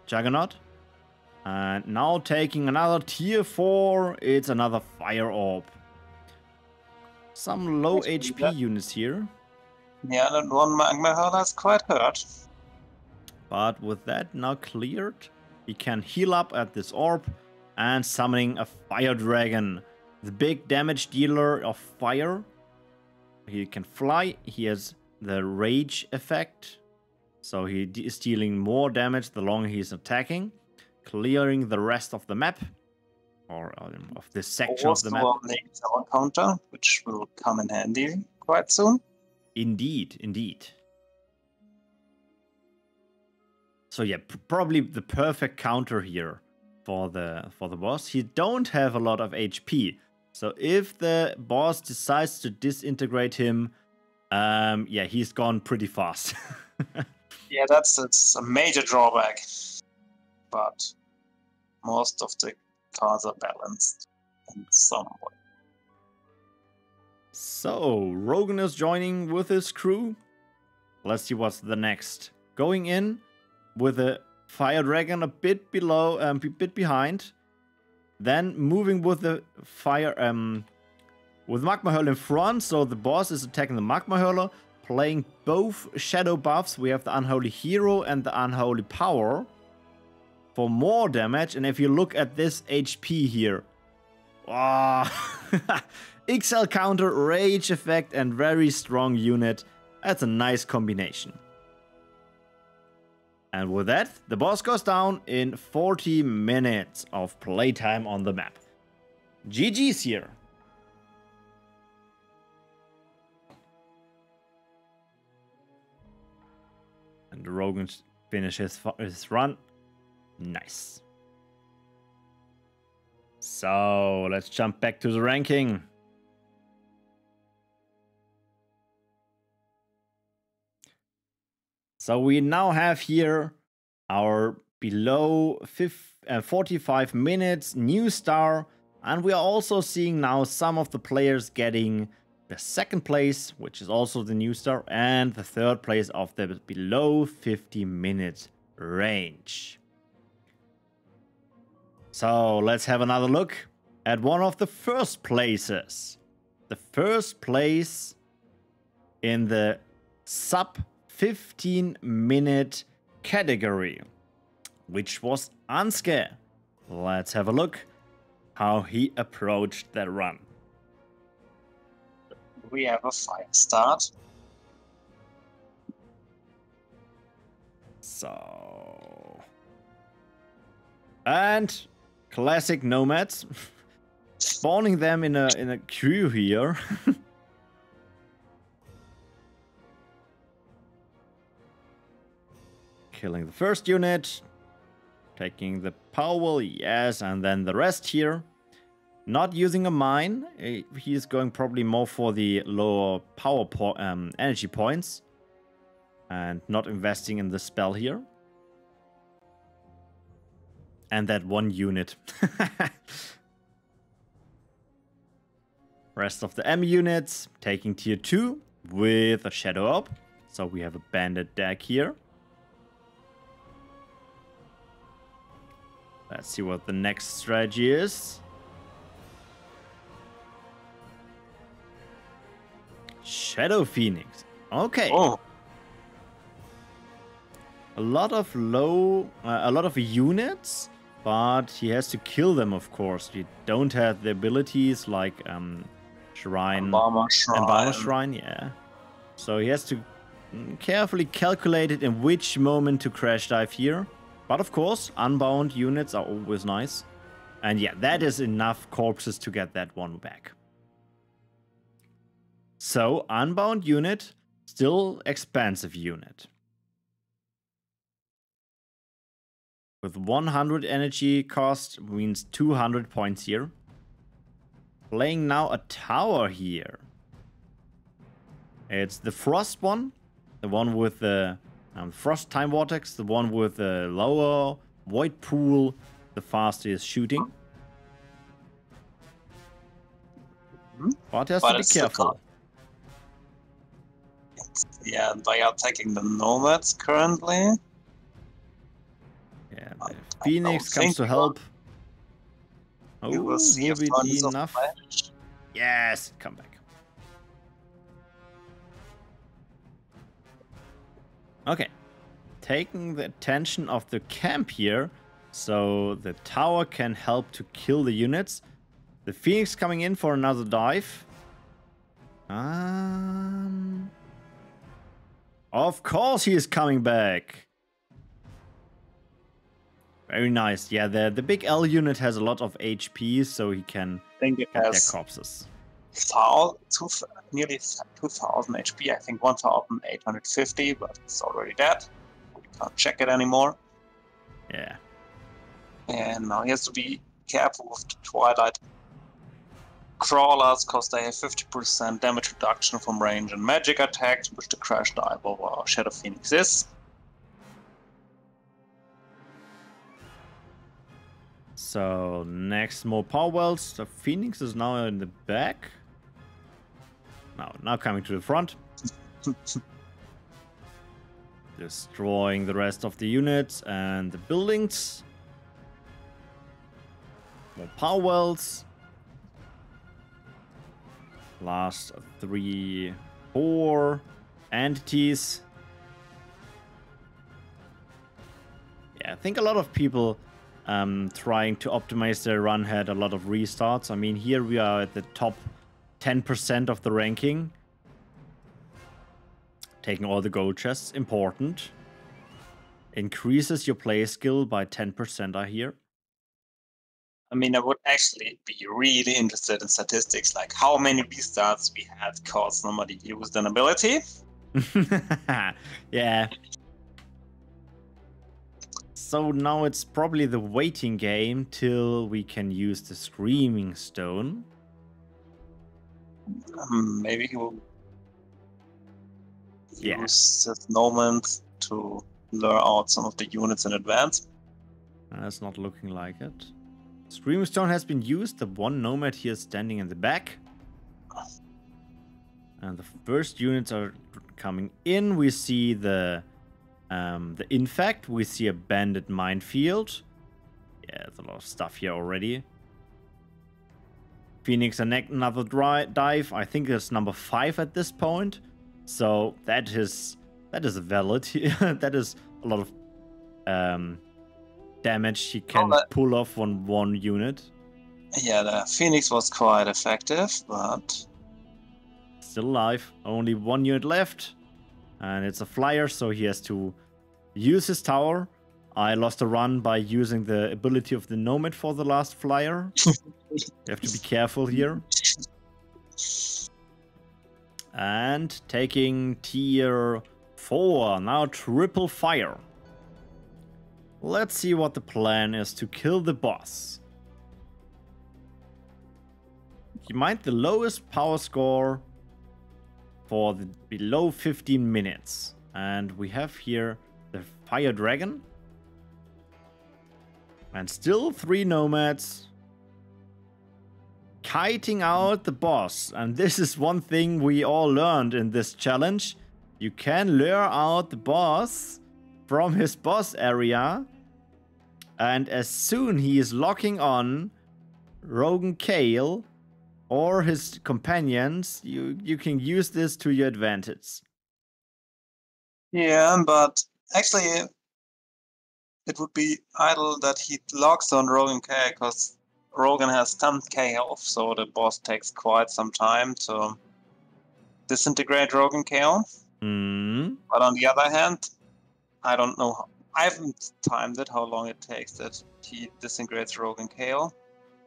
Juggernaut. And now taking another tier 4, it's another fire orb. Some low HP units here. Yeah, that one magma hurler is quite hurt. But with that now cleared, he can heal up at this orb and summoning a fire dragon. The big damage dealer of fire. He can fly. He has the rage effect. So he is dealing more damage the longer he's attacking. Clearing the rest of the map. Or of this section of the map. Also a tower counter, which will come in handy quite soon. Indeed, indeed. So yeah, probably the perfect counter here for the boss. He don't have a lot of HP. So if the boss decides to disintegrate him, yeah, he's gone pretty fast. Yeah, it's a major drawback. But most of the cards are balanced in some way. So Rogan is joining with his crew. Let's see what's the next. Going in with a fire dragon a bit below, a bit behind. Then moving with the fire, with magma hurler in front. So the boss is attacking the magma hurler, playing both shadow buffs. We have the unholy hero and the unholy power for more damage. And if you look at this HP here, XL counter, rage effect, and very strong unit. That's a nice combination. And with that, the boss goes down in 40 minutes of playtime on the map. GG's here. And Rogan finishes his run. Nice. So, let's jump back to the ranking. So we now have here our below 45 minutes new star. And we are also seeing now some of the players getting the second place, which is also the new star, and the third place of the below 50 minute range. So let's have another look at one of the first places. The first place in the sub 15-minute category, which was Anske. Let's have a look how he approached that run. We have a fire start. So, and classic nomads, spawning them in a queue here. Killing the first unit, taking the power, yes, and then the rest here. Not using a mine, he's going probably more for the lower power energy points. And not investing in the spell here. And that one unit. Rest of the M units taking tier 2 with a shadow up. So we have a bandit deck here. Let's see what the next strategy is. Shadow Phoenix. Okay. Oh. A lot of units, but he has to kill them, of course. He don't have the abilities like Shrine, Embalmer Shrine, yeah. So he has to carefully calculate it in which moment to crash dive here. But of course, unbound units are always nice. And yeah, that is enough corpses to get that one back. So, unbound unit, still expensive unit. With 100 energy cost means 200 points here. playing now a tower here. It's the frost one, the one with the frost time vortex, the one with the lower void pool, the fastest shooting. But has to be careful. Yeah, they are taking the nomads currently. Yeah, the Phoenix comes to help. Oh, will it be enough? Yes, come back. Okay, taking the attention of the camp here, so the tower can help to kill the units. The Phoenix coming in for another dive. Of course he is coming back. Very nice. Yeah, the big L unit has a lot of HP, so he can get their corpses. Nearly 2,000 HP. I think 1,850, but it's already dead. We can't check it anymore. Yeah. And now he has to be careful with the Twilight Crawlers, because they have 50% damage reduction from range and magic attacks, which the Crash Dive over Shadow Phoenix is. So, next, more power wells. The Phoenix is now in the back. Now coming to the front. Destroying the rest of the units and the buildings. More power wells. Last 3, 4 entities. Yeah, I think a lot of people trying to optimize their run had a lot of restarts. I mean, here we are at the top 10% of the ranking. Taking all the gold chests, important. Increases your play skill by 10%, I hear. I mean, I would actually be really interested in statistics, like how many restarts we had because nobody used an ability. Yeah. So now it's probably the waiting game till we can use the Screaming Stone. Maybe he will use this moment to lure out some of the units in advance. That's not looking like it. Screaming Stone has been used. The one nomad here standing in the back. And the first units are coming in. We see the Infect. We see a bandit minefield. Yeah, there's a lot of stuff here already. Phoenix another dive. I think it's number 5 at this point. So that is a valid. That is a lot of damage he can pull off on one unit. Yeah, the Phoenix was quite effective, but still alive. Only 1 unit left. And it's a flyer, so he has to use his tower. I lost a run by using the ability of the Nomad for the last flyer. You have to be careful here. And taking tier 4. Now triple fire. Let's see what the plan is to kill the boss. You mind the lowest power score for the below 15 minutes. And we have here the Fire Dragon. And still 3 nomads. Kiting out the boss. And this is one thing we all learned in this challenge. You can lure out the boss from his boss area. And as soon he is locking on Rogan Kale or his companions, you can use this to your advantage. Yeah, but actually it would be idle that he locks on Rogan Kale, because Rogan has 10k health, so the boss takes quite some time to disintegrate Rogan Kale. But on the other hand, I don't know. I haven't timed it, how long it takes that he disintegrates Rogan Kale.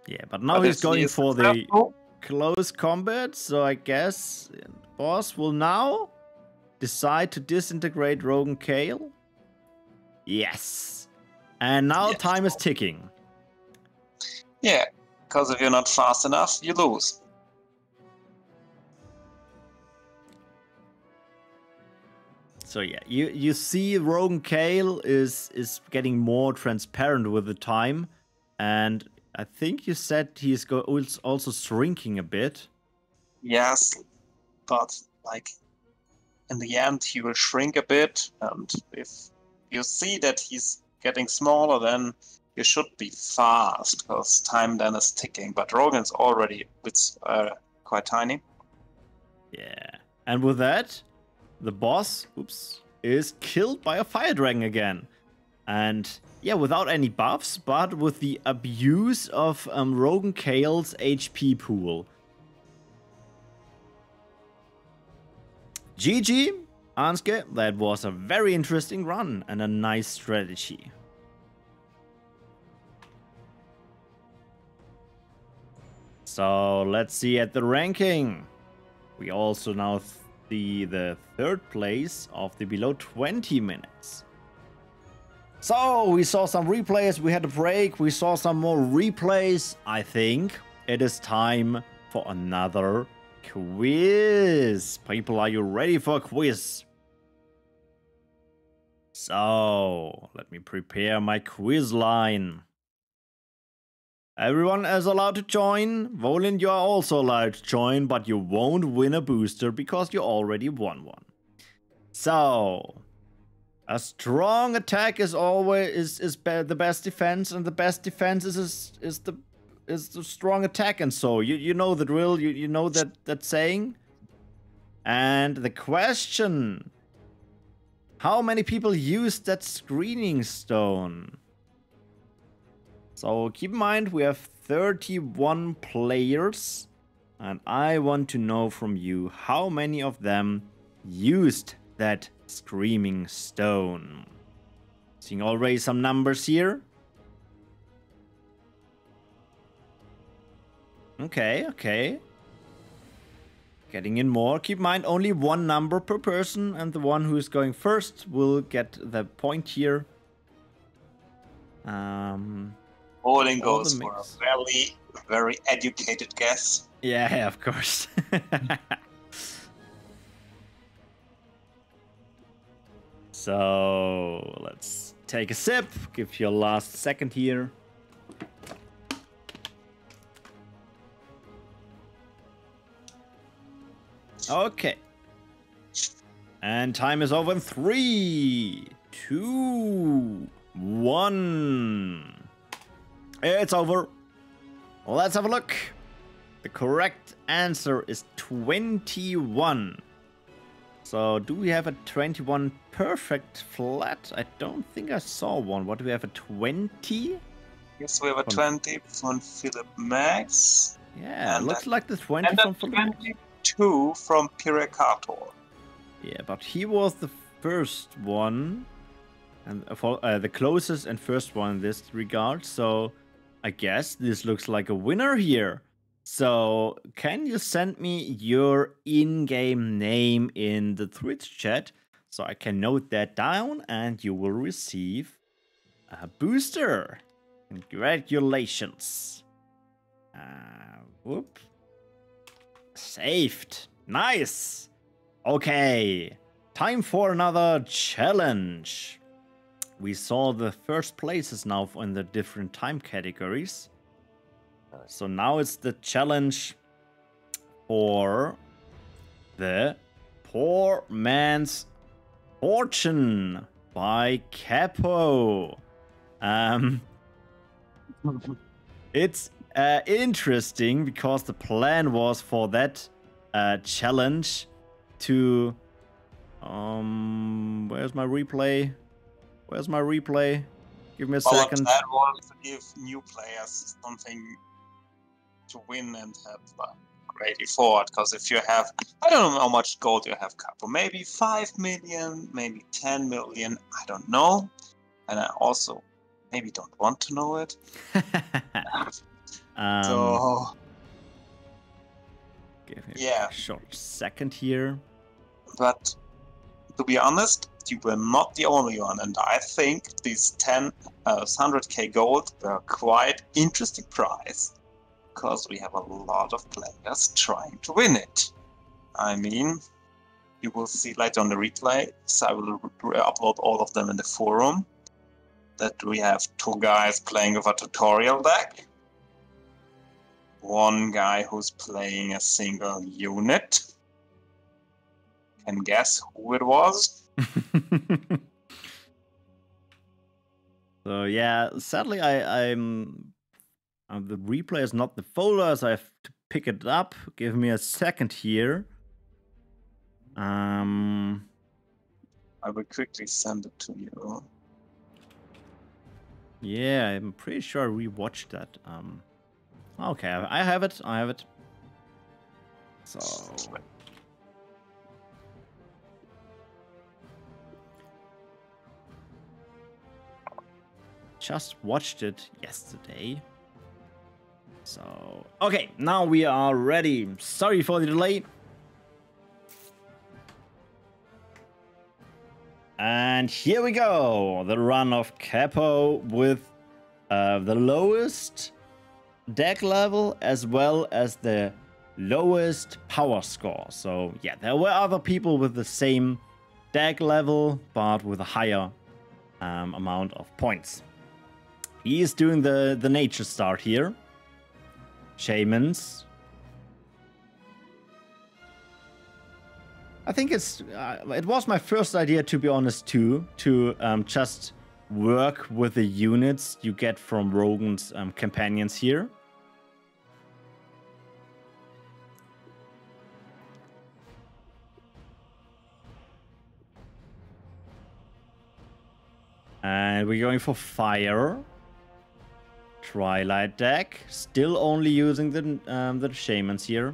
Yeah, but now he's going for the close combat, so I guess the boss will now decide to disintegrate Rogan Kale. Yes. And now time is ticking. Yeah, Because if you're not fast enough, you lose. So yeah, you see Rogan Kale is getting more transparent with the time, and I think you said he's also shrinking a bit. Yes, but like in the end he will shrink a bit, and if you see that he's getting smaller, then you should be fast, because time then is ticking. But Rogan's already quite tiny. Yeah, and with that, the boss, is killed by a fire dragon again. And yeah, without any buffs, but with the abuse of Rogan Kale's HP pool. GG, Anske, that was a very interesting run and a nice strategy. So let's see at the ranking. We also now see the third place of the below 20 minutes. So we saw some replays, we had a break, we saw some more replays. I think it is time for another quiz. People, are you ready for a quiz? So let me prepare my quiz line. Everyone is allowed to join. Volin, you are also allowed to join, but you won't win a booster because you already won one. So, a strong attack is always the best defense, and the best defense is the strong attack. And so you know the drill. You know that saying. And the question: how many people used that screening stone? So keep in mind, we have 31 players, and I want to know from you how many of them used that screaming stone. Seeing already some numbers here. Okay. Getting in more. Keep in mind, only one number per person, and the one who is going first will get the point here. Volin goes for a very, very educated guess. Yeah, of course. So, let's take a sip. Give your last second here. Okay. And time is over in 3, 2, 1. It's over. Let's have a look. The correct answer is 21. So, do we have a 21 perfect flat? I don't think I saw one. What do we have, a 20? Yes, we have a 20 from Philip Max. Yeah, looks like the 20 from Philip. 22 from Pierakor. Yeah, but he was the first one. And for the closest and first one in this regard. So, I guess this looks like a winner here. So, can you send me your in-game name in the Twitch chat so I can note that down, and you will receive a booster. Congratulations. Whoop. Saved. Nice. Okay. Time for another challenge. We saw the first places now in the different time categories. So now it's the challenge for the Poor Man's Fortune by Kapo. It's interesting because the plan was for that challenge to... where's my replay? Where's my replay? Give me a second. The plan was to give new players something to win and have great effort, because if you have, I don't know how much gold you have, Kapo, maybe 5 million, maybe 10 million, I don't know, and I also maybe don't want to know it. So give me a short second here. But to be honest, you were not the only one, and I think these 100k gold were quite interesting prize. because we have a lot of players trying to win it. I mean, you will see later on the replay, so I will upload all of them in the forum, that we have 2 guys playing with a tutorial deck, 1 guy who's playing a single unit. Can guess who it was? So yeah, sadly I'm the replay is not the folder, so I have to pick it up. Give me a second here. I will quickly send it to you. Yeah, I'm pretty sure I rewatched that. Okay, I have it. I have it. So just watched it yesterday. So okay, now we are ready. Sorry for the delay. And here we go, the run of Kapo with the lowest deck level as well as the lowest power score. So yeah, there were other people with the same deck level, but with a higher amount of points. He is doing the nature start here. Shamans. I think it was my first idea, to be honest, too, to just work with the units you get from Rogan's companions here. And we're going for fire. Twilight deck. Still only using the shamans here.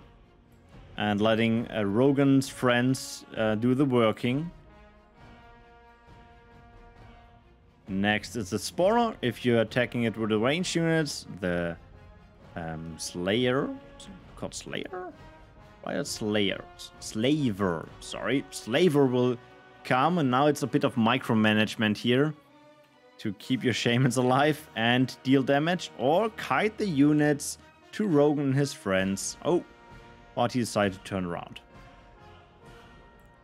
And letting Rogan's friends do the working. Next is the Spawner. If you're attacking it with the ranged units, the Slayer. Called Slayer? Why are Slayers? Slaver. Sorry. Slaver will come, and now it's a bit of micromanagement here to keep your shamans alive and deal damage, or kite the units to Rogan and his friends. Oh. But he decided to turn around.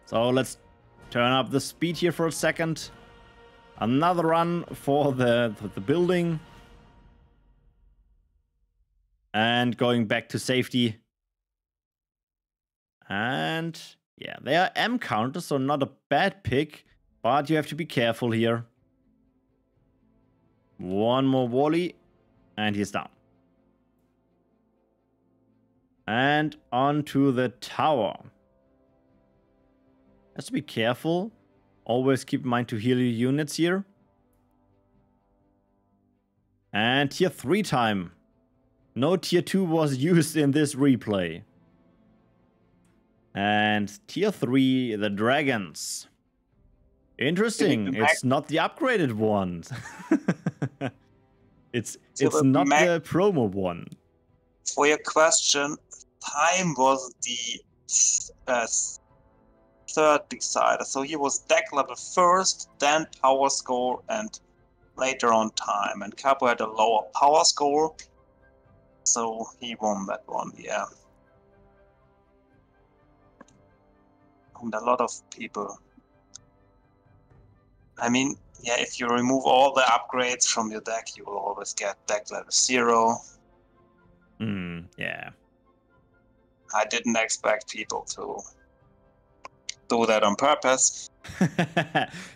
So let's turn up the speed here for a second. Another run for the building. And going back to safety. And yeah, they are M counters, so not a bad pick. But you have to be careful here. One more volley. And he's down. And onto the tower. Has to be careful. Always keep in mind to heal your units here. And tier 3 time. No tier 2 was used in this replay. And tier 3, the dragons. Interesting. It's not the upgraded one. it's not the promo one. For your question, time was the third decider. So he was deck level first, then power score, and later on time. And Kapo had a lower power score, so he won that one, yeah. And a lot of people. I mean, yeah, if you remove all the upgrades from your deck, you will always get deck level 0. Yeah. I didn't expect people to do that on purpose.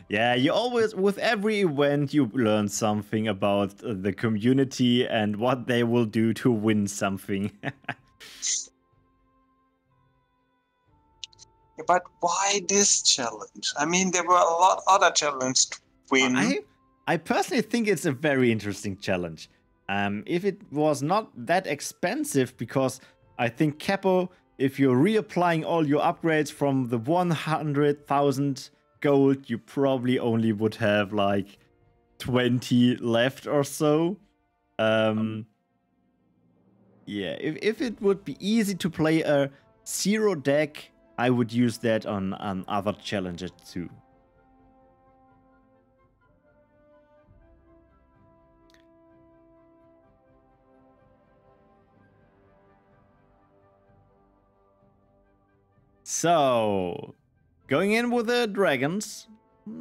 Yeah, you always, with every event, you learn something about the community and what they will do to win something. But why this challenge? I mean, there were a lot other challenges to win. I personally think it's a very interesting challenge. If it was not that expensive, because I think Kapo, if you're reapplying all your upgrades from the 100,000 gold, you probably only would have like 20 left or so. Yeah, if it would be easy to play a 0 deck, I would use that on other challenges too. So, going in with the dragons.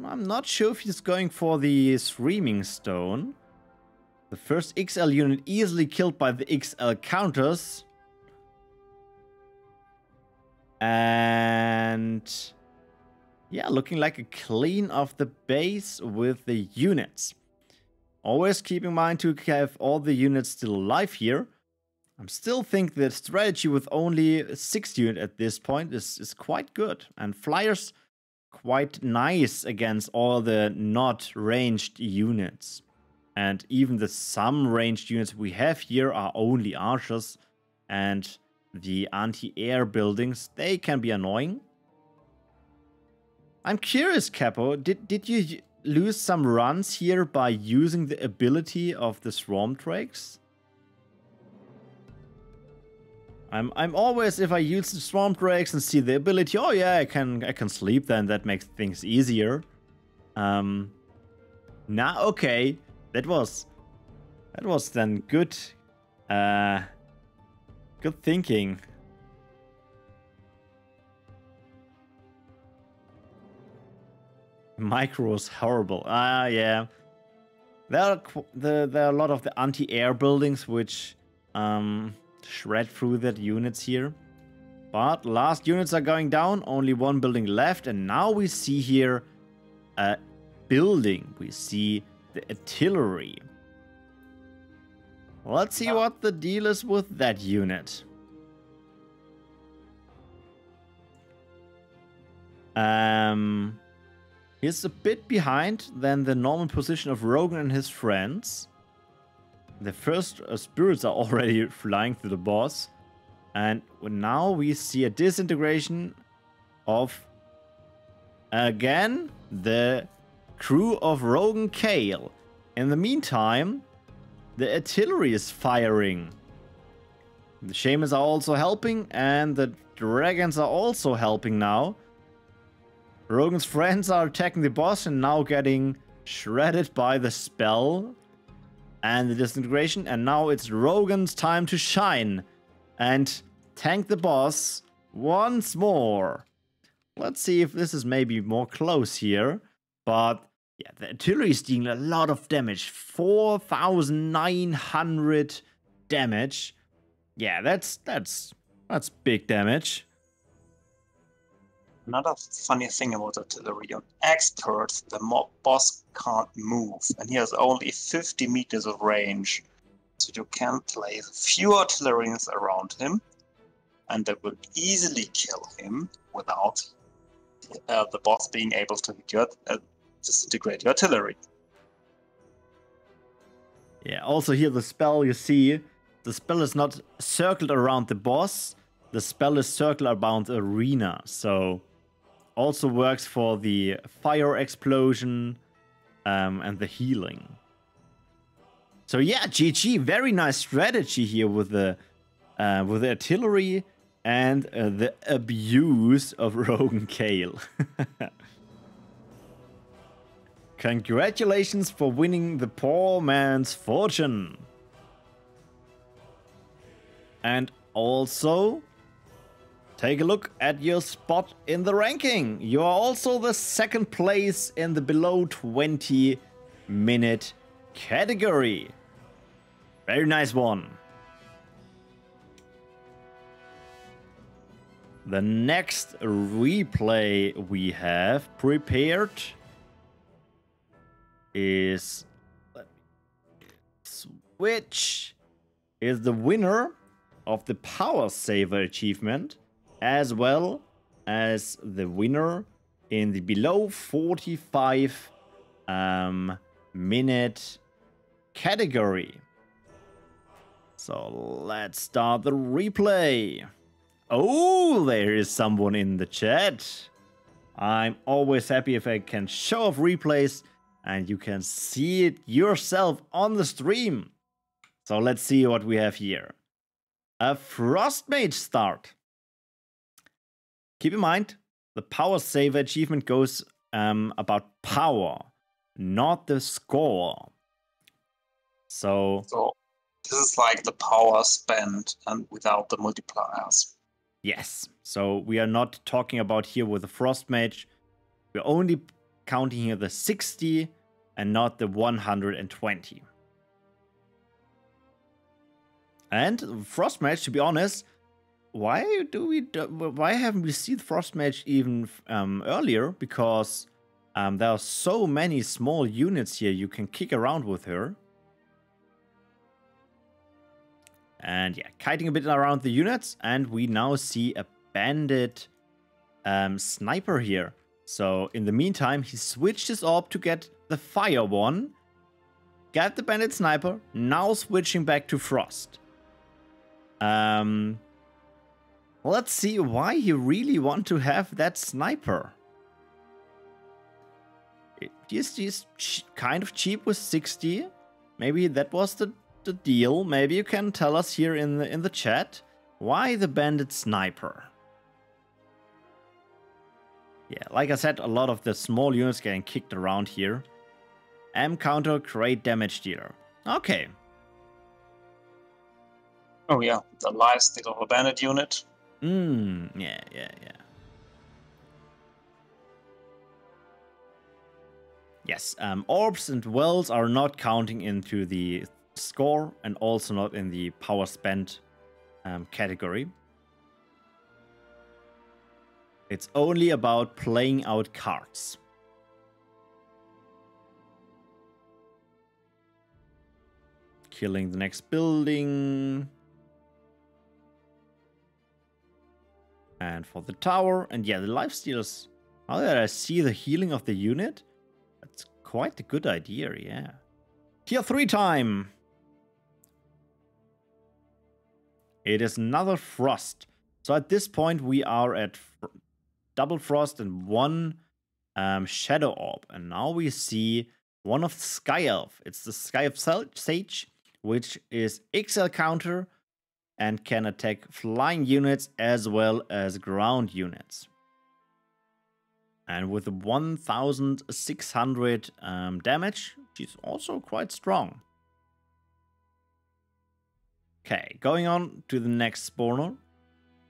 I'm not sure if he's going for the streaming stone. The first XL unit easily killed by the XL counters. And yeah, looking like a clean of the base with the units. Always keep in mind to have all the units still alive here. I still think the strategy with only 6 units at this point is quite good. And flyers quite nice against all the not ranged units. And even the some ranged units we have here are only archers. And the anti-air buildings, they can be annoying. I'm curious, Kapo, did you lose some runs here by using the ability of the Swarm Drakes? I'm always, if I use the Swarm Drakes and see the ability, oh yeah, I can sleep then, that makes things easier. Nah, okay. That was then good good thinking. Micro is horrible. Yeah. There are a lot of the anti-air buildings which shred through the units here. But last units are going down, only one building left, and now we see here a building. We see the artillery. Let's see what the deal is with that unit. He's a bit behind than the normal position of Rogan and his friends. The first spirits are already flying through the boss. And now we see a disintegration of, again, the crew of Rogan Kale. In the meantime, the artillery is firing. The shamans are also helping, and the dragons are also helping now. Rogan's friends are attacking the boss and now getting shredded by the spell and the disintegration. And now it's Rogan's time to shine and tank the boss once more. Let's see if this is maybe more close here. But yeah, the artillery is dealing a lot of damage. 4,900 damage. Yeah, that's big damage. Another funny thing about artillery, on experts, the mob boss can't move, and he has only 50 meters of range. So you can place a few artilleries around him, and that will easily kill him without the boss being able to disintegrate your artillery. Yeah, also here the spell, you see, the spell is not circled around the boss, the spell is circled around the arena, so also works for the fire explosion and the healing. So yeah, GG, very nice strategy here with the artillery and the abuse of Rogan Kale. Congratulations for winning the poor man's fortune. And also, take a look at your spot in the ranking. You are also the second place in the below 20-minute category. Very nice one. The next replay we have prepared is, let me switch, is the winner of the Power Saver achievement, as well as the winner in the below 45 minute category. So let's start the replay. Oh, there is someone in the chat. I'm always happy if I can show off replays and you can see it yourself on the stream. So let's see what we have here. A Frost Mage start. Keep in mind, the Power Saver achievement goes about power, not the score. So this is like the power spent and without the multipliers. Yes, so we are not talking about here with the Frost Mage. We're only counting here the 60 and not the 120. And Frost Mage, to be honest, why haven't we seen Frost Mage even earlier? Because there are so many small units here you can kick around with her. And yeah, kiting a bit around the units, and we now see a bandit sniper here. So in the meantime, he switched his orb to get the fire one, got the bandit sniper, now switching back to frost. Let's see why he really want to have that sniper. He's kind of cheap with 60. Maybe that was the deal. Maybe you can tell us here in the chat why the bandit sniper. Yeah, like I said, a lot of the small units getting kicked around here. M counter, great damage dealer. Okay. Oh yeah, the lifesteal of a bandit unit. Yeah. Yes, orbs and wells are not counting into the score and also not in the power spent category. It's only about playing out cards. Killing the next building. And for the tower. And yeah, the lifesteals. Now that I see the healing of the unit, that's quite a good idea, yeah. Tier 3 time. It is another frost. So at this point we are at double frost and one shadow orb. And now we see one of the Sky Elf. It's the Sky Elf Sage, which is XL counter and can attack flying units as well as ground units. And with 1600 damage, she's also quite strong. Okay, going on to the next spawner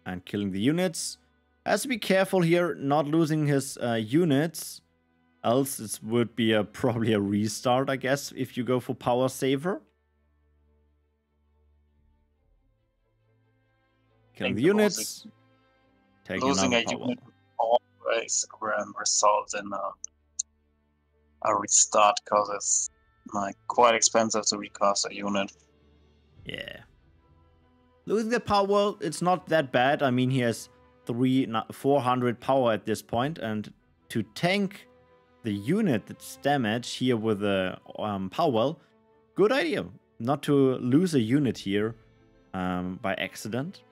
and killing the units. Has to be careful here, not losing his units, else it would be probably a restart, I guess, if you go for power saver. Killing the units. Losing a unit always results in a restart because it's like quite expensive to recast a unit. Yeah. Losing the power, it's not that bad. I mean, he has 400 power at this point, and to tank the unit that's damaged here with the power, good idea. Not to lose a unit here by accident.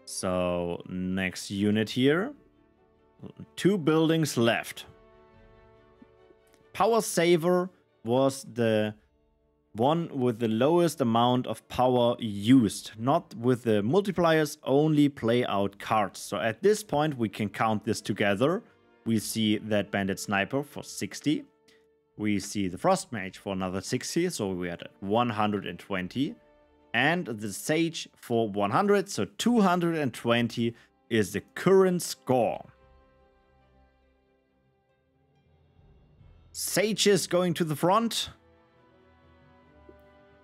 So, next unit here. 2 buildings left. Power Saver was the one with the lowest amount of power used. Not with the multipliers, only play out cards. So at this point, we can count this together. We see that Bandit Sniper for 60. We see the Frost Mage for another 60, so we had 120. And the Sage for 100, so 220 is the current score. Sage is going to the front.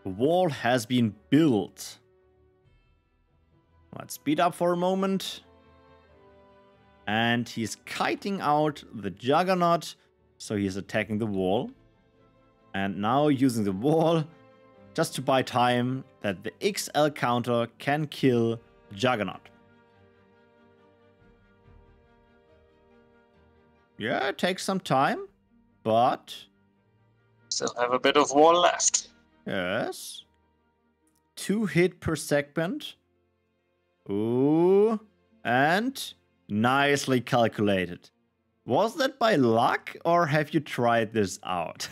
The wall has been built. Let's speed up for a moment. And he's kiting out the Juggernaut, so he's attacking the wall. And now using the wall just to buy time that the XL counter can kill Juggernaut. Yeah, it takes some time, but still have a bit of wall left. Yes. 2 hit per segment. Ooh. And nicely calculated. Was that by luck or have you tried this out?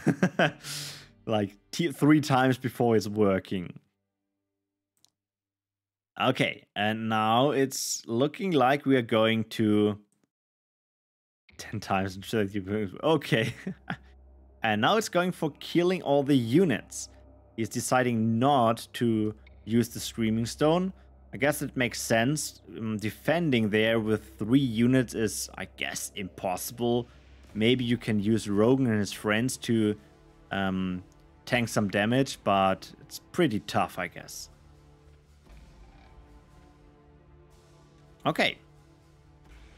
Like 3 times before it's working. Okay, and now it's looking like we are going to 10 times. Okay. And now it's going for killing all the units. He's deciding not to use the Screaming Stone, I guess it makes sense. Defending there with 3 units is, I guess, impossible. Maybe you can use Rogan and his friends to tank some damage, but it's pretty tough, I guess. Okay.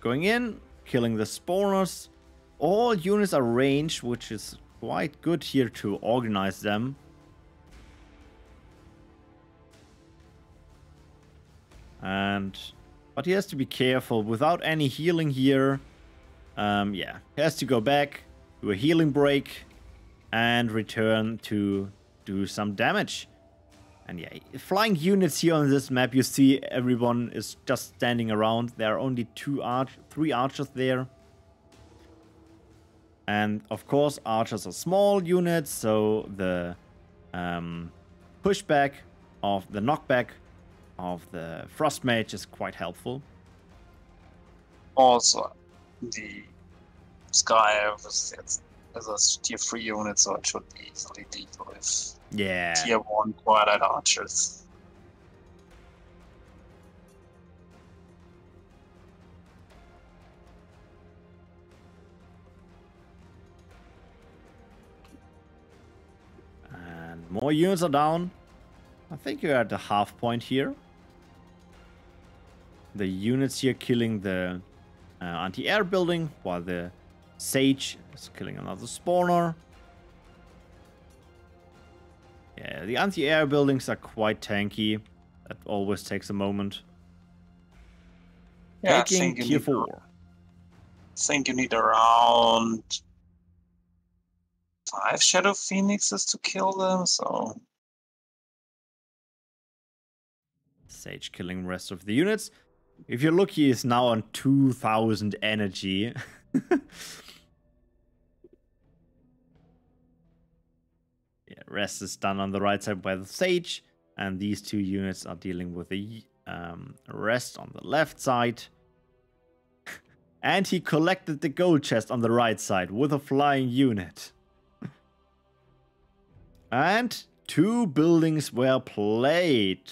Going in, killing the spawners. All units are ranged, which is quite good here to organize them. But he has to be careful without any healing here. Yeah, he has to go back, do a healing break, and return to do some damage. And yeah, flying units here on this map, you see everyone is just standing around. There are only 3 archers there. And of course, archers are small units, so the pushback of the knockback of the Frost Mage is quite helpful. Also, the Sky is a tier 3 unit, so it should be easily deal with tier 1 Twilight archers. And more units are down. I think you're at the half point here. The units here killing the anti-air building, while the Sage is killing another spawner. Yeah, the anti-air buildings are quite tanky. That always takes a moment. Yeah, Taking tier 4. I think you need around 5 Shadow Phoenixes to kill them, so... Sage killing the rest of the units. If you're lucky, it's now on 2000 energy. Yeah, rest is done on the right side by the Sage. And these 2 units are dealing with the rest on the left side. And he collected the gold chest on the right side with a flying unit. And 2 buildings were played.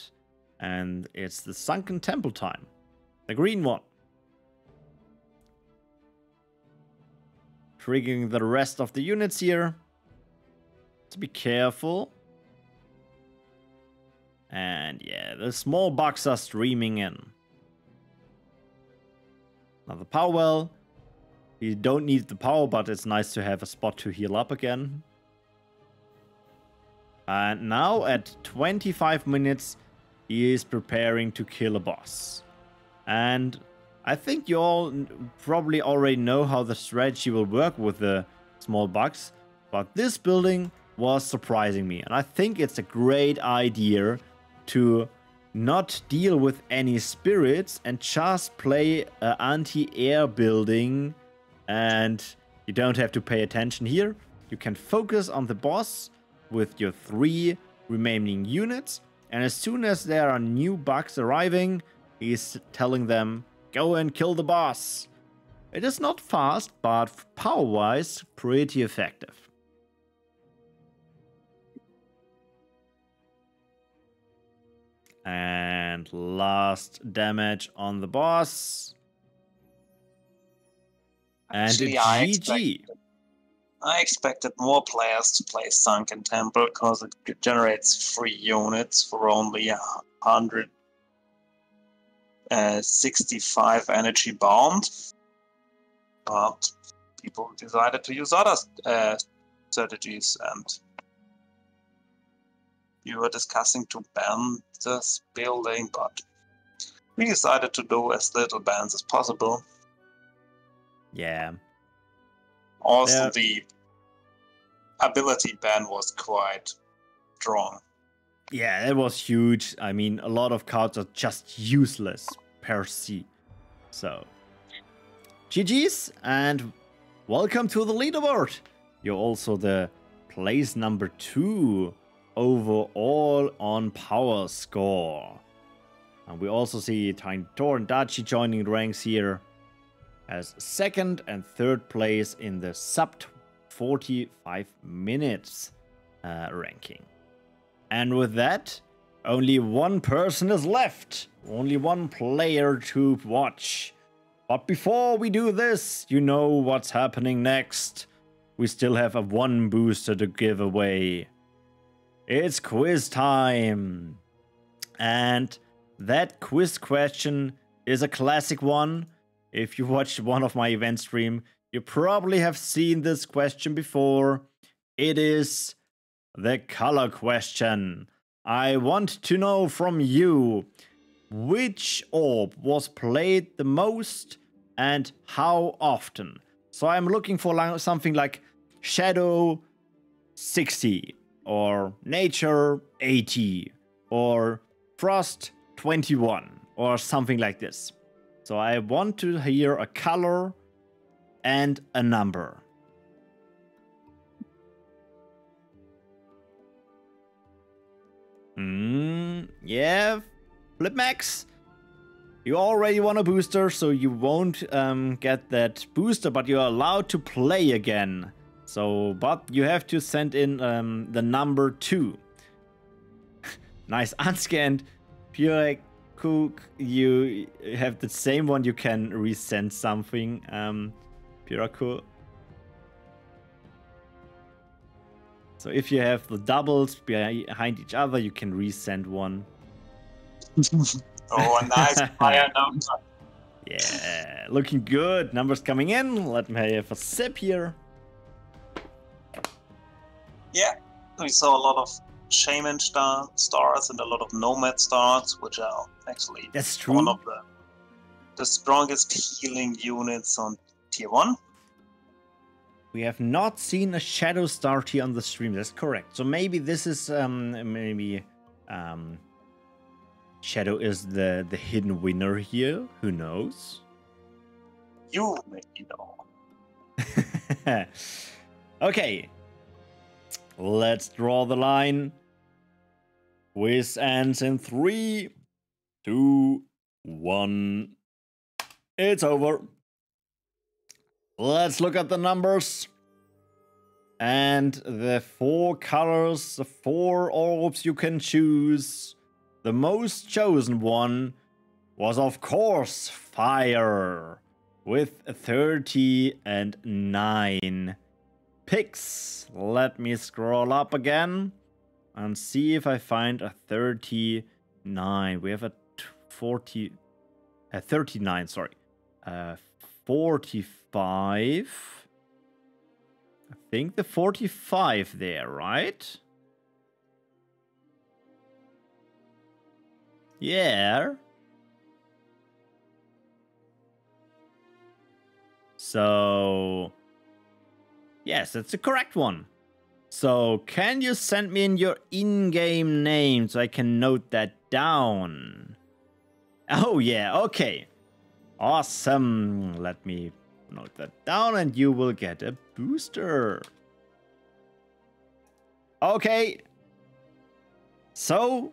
And it's the Sunken Temple time. The green one. Triggering the rest of the units here. To be careful. And yeah, the small bugs are streaming in. Another power well. You don't need the power, but it's nice to have a spot to heal up again. And now at 25 minutes, he is preparing to kill a boss. And I think you all probably already know how the strategy will work with the small bugs. But this building was surprising me. And I think it's a great idea to not deal with any spirits and just play an anti-air building. And you don't have to pay attention here. You can focus on the boss with your 3 remaining units. And as soon as there are new bugs arriving, he's telling them, go and kill the boss. It is not fast, but power-wise, pretty effective. And last damage on the boss. Actually, and it's GG. I expected more players to play Sunken Temple because it generates 3 units for only 165 energy bound. But people decided to use other strategies, and you were discussing to ban this building, but we decided to do as little bans as possible. Yeah. Also, the ability ban was quite strong. Yeah, it was huge. I mean, a lot of cards are just useless per se. So, GG's and welcome to the leaderboard. You're also the place number 2 overall on power score. And we also see Tiny Tor and Dachi joining the ranks here as 2nd and 3rd place in the sub 45 minutes ranking. And with that, Only one person is left. Only one player to watch. But before we do this, you know what's happening next. We still have a one booster to give away. It's quiz time. And that quiz question is a classic one. If you watched one of my event stream, you probably have seen this question before. It is the color question. I want to know from you which orb was played the most and how often. So I'm looking for something like Shadow 60 or Nature 80 or Frost 21 or something like this. So I want to hear a color and a number. Yeah, Flipmax, you already won a booster, so you won't get that booster, but you're allowed to play again. So, but you have to send in the number 2. Nice, Anske and pierakor, you have the same one. You can resend something, pierakor. So if you have the doubles behind each other, you can resend one. Oh, a nice fire number. Yeah, looking good. Numbers coming in. Let me have a sip here. Yeah, we saw a lot of Shaman stars and a lot of Nomad stars, which are actually That's true. one of the strongest healing units on tier 1. We have not seen a Shadow Star here on the stream. That's correct. So maybe this is Shadow is the hidden winner here. Who knows? You maybe know. Okay. Let's draw the line. Quiz ends in 3, 2, 1. It's over. Let's look at the numbers. And the 4 colors, the 4 orbs you can choose. The most chosen one was, of course, fire, with 39 picks. Let me scroll up again and see if I find a 39. We have a 39, sorry. 45. I think the 45 there, right? Yeah. So, yes, that's the correct one. So, can you send me in your in-game name so I can note that down? Oh, yeah, okay. Awesome. Let me note that down and you will get a booster. Okay. So,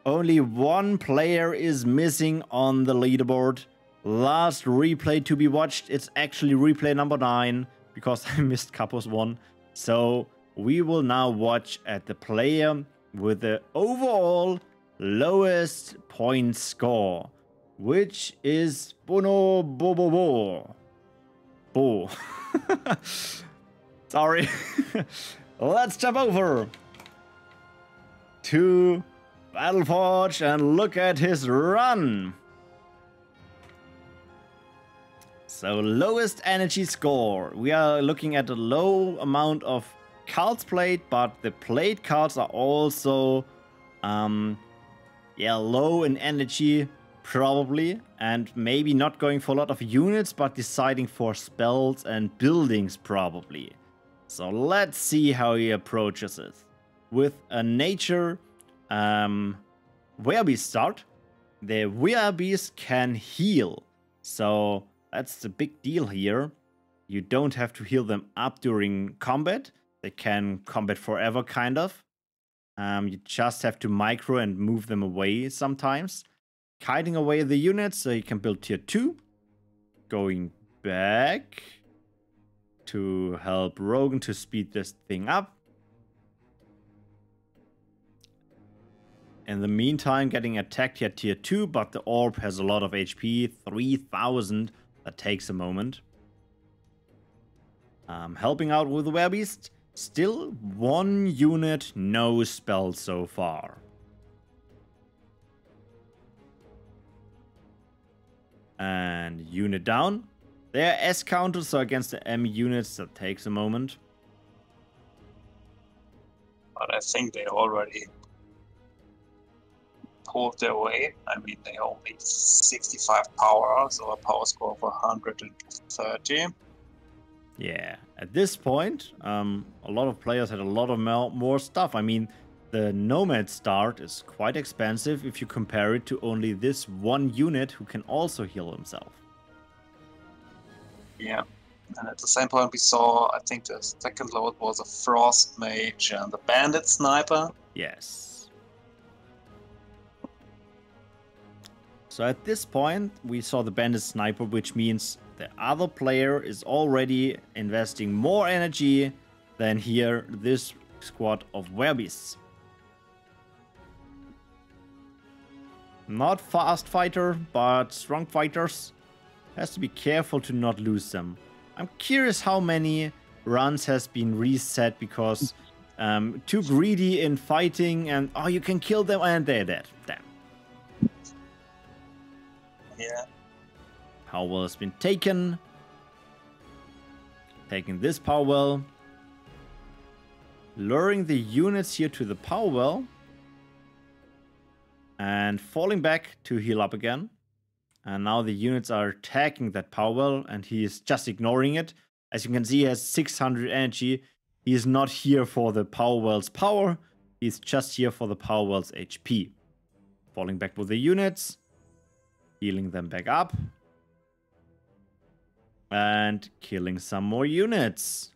only one player is missing on the leaderboard. Last replay to be watched. It's actually replay number 9 because I missed Kapo's one. So, we will now watch at the player with the overall lowest point score, which is Bonobobobo. Bo. Sorry. Let's jump over to Battleforge and look at his run. So lowest energy score. We are looking at a low amount of cards played, but the played cards are also low in energy probably, and maybe not going for a lot of units, but deciding for spells and buildings probably. So let's see how he approaches it. With a nature where we start, the Werebeast can heal. So that's the big deal here. You don't have to heal them up during combat. They can combat forever, kind of. You just have to micro and move them away sometimes. Hiding away the units so you can build tier 2. Going back to help Rogan to speed this thing up. in the meantime getting attacked here tier 2, but the orb has a lot of HP, 3000. That takes a moment. Helping out with the Werebeast. Still 1 unit, no spell so far. And unit down. They are S countered, so against the M units that takes a moment. But I think they already pulled their weight. I mean, they only 65 power, so a power score of 130. Yeah, at this point, a lot of players had a lot of more stuff. I mean, the Nomad start is quite expensive if you compare it to only this 1 unit who can also heal himself. Yeah, and at the same point we saw, I think the second load was a Frost Mage and the Bandit Sniper. Yes. So at this point, we saw the Bandit Sniper, which means the other player is already investing more energy than here this squad of Werebeasts. Not fast fighter, but strong fighters. Has to be careful to not lose them. I'm curious how many runs has been reset because too greedy in fighting and oh, you can kill them and they're dead. Damn. Yeah. Power well has been taken. Taking this power well. Luring the units here to the power well. And falling back to heal up again. And now the units are attacking that power well, and he is just ignoring it. As you can see, he has 600 energy. He is not here for the power well's power. He's just here for the power well's HP. Falling back with the units. Healing them back up. And killing some more units.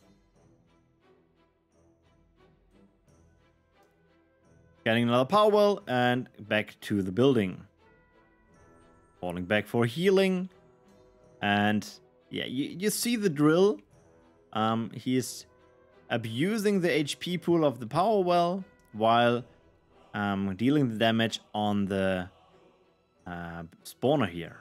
Getting another power well, and back to the building. Falling back for healing. And yeah, you see the drill. He's abusing the HP pool of the power well while dealing the damage on the spawner here.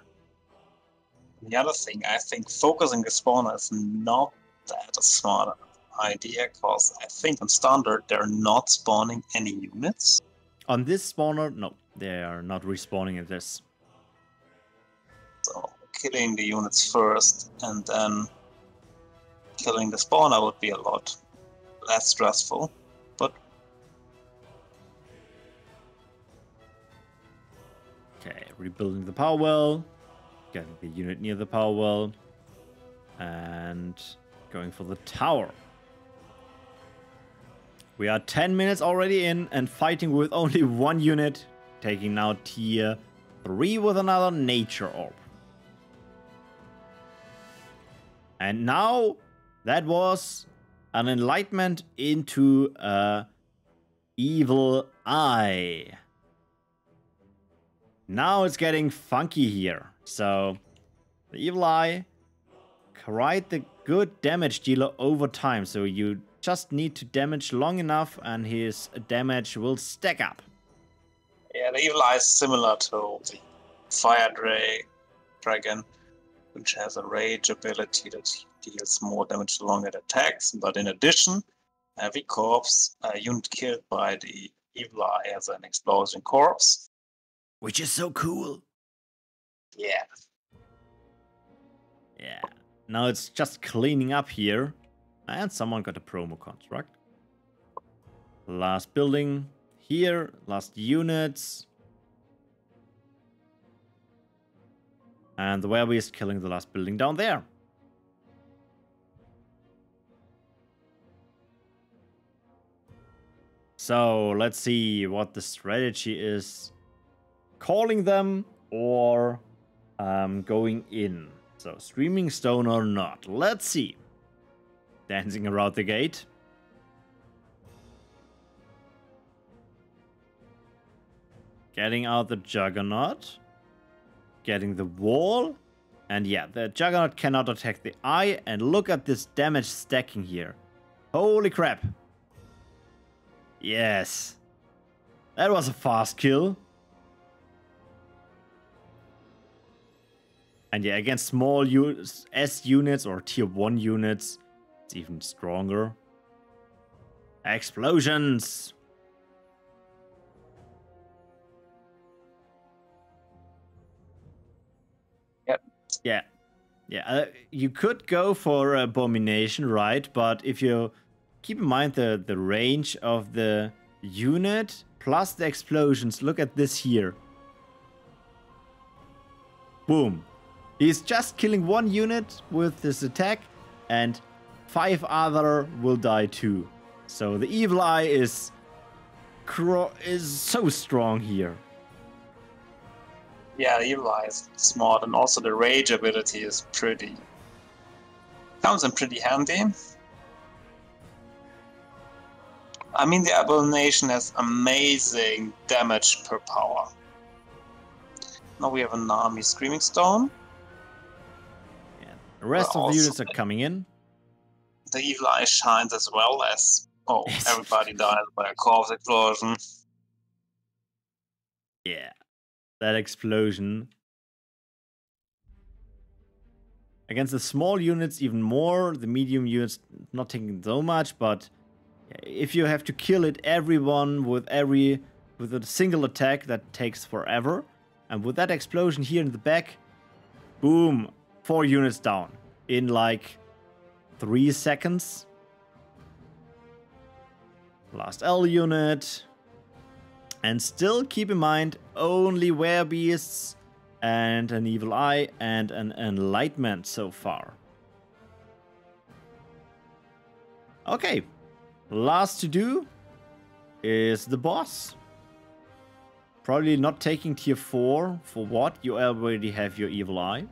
The other thing, I think focusing the spawner is not that a smart idea, because I think on standard they're not spawning any units. On this spawner, no, they are not respawning at this. So killing the units first and then killing the spawner would be a lot less stressful. But okay, rebuilding the power well, getting the unit near the power well, and going for the tower. We are 10 minutes already in and fighting with only 1 unit, taking now tier 3 with another nature orb. And now, that was an enlightenment into a evil eye. Now it's getting funky here. So, the evil eye, quite the good damage dealer over time. So you just need to damage long enough and his damage will stack up. yeah, the evil eye is similar to the fire dragon, which has a rage ability that deals more damage the longer it attacks. But in addition, every corpse, a unit killed by the evil eye has an explosion corpse. Which is so cool. Yeah. Yeah. Now it's just cleaning up here. And someone got a promo construct. Last building here. Last units. And the Werebeast is killing the last building down there. So let's see what the strategy is. Calling them or going in. So streaming stone or not. Let's see. Dancing around the gate. Getting out the Juggernaut. Getting the wall. And yeah, the Juggernaut cannot attack the eye. And look at this damage stacking here. Holy crap. Yes. That was a fast kill. And yeah, against small S units or tier 1 units, it's even stronger. Explosions! Yep. Yeah. Yeah, you could go for Abomination, right? But if you keep in mind the range of the unit plus the explosions, look at this here. Boom. He's just killing 1 unit with this attack, and 5 other will die too. So the Evil Eye is so strong here. Yeah, Evil Eye is smart, and also the Rage ability is comes in pretty handy. I mean, the Abomination has amazing damage per power. Now we have an army Screaming Stone. The rest of the units are coming in. The Evil Eye shines as well as... Oh, everybody dies by a corpse explosion. Yeah, that explosion. Against the small units even more, the medium units not taking so much, but if you have to kill everyone with a single attack, that takes forever. And with that explosion here in the back, boom, 4 units down in like 3 seconds. Last L unit. And still keep in mind, only Werebeasts and an Evil Eye and an Enlightenment so far. Okay, last to do is the boss. Probably not taking tier 4. For what? You already have your Evil Eye.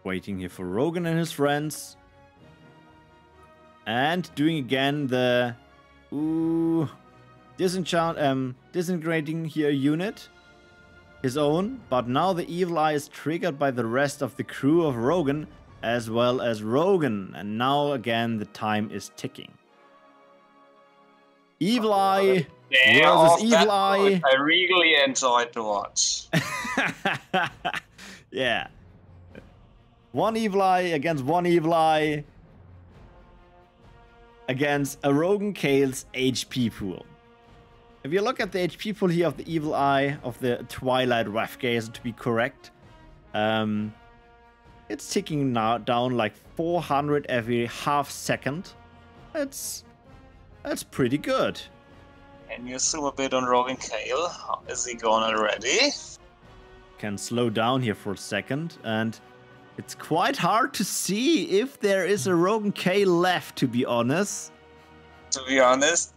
Waiting here for Rogan and his friends. And doing again the disintegrating here unit. His own. But now the Evil Eye is triggered by the rest of the crew of Rogan as well as Rogan. And now again the time is ticking. Evil Eye versus Evil Eye. I really enjoyed to watch. Yeah. 1 Evil Eye against 1 Evil Eye. Against a Rogan Kale's HP pool. If you look at the HP pool here of the Evil Eye, of the Twilight Wrathgazer to be correct, it's ticking now down like 400 every half second. That's pretty good. Can you zoom a bit on Rogan Kale? How is he going already? Can slow down here for a second, and it's quite hard to see if there is a Rogan K left, to be honest. To be honest,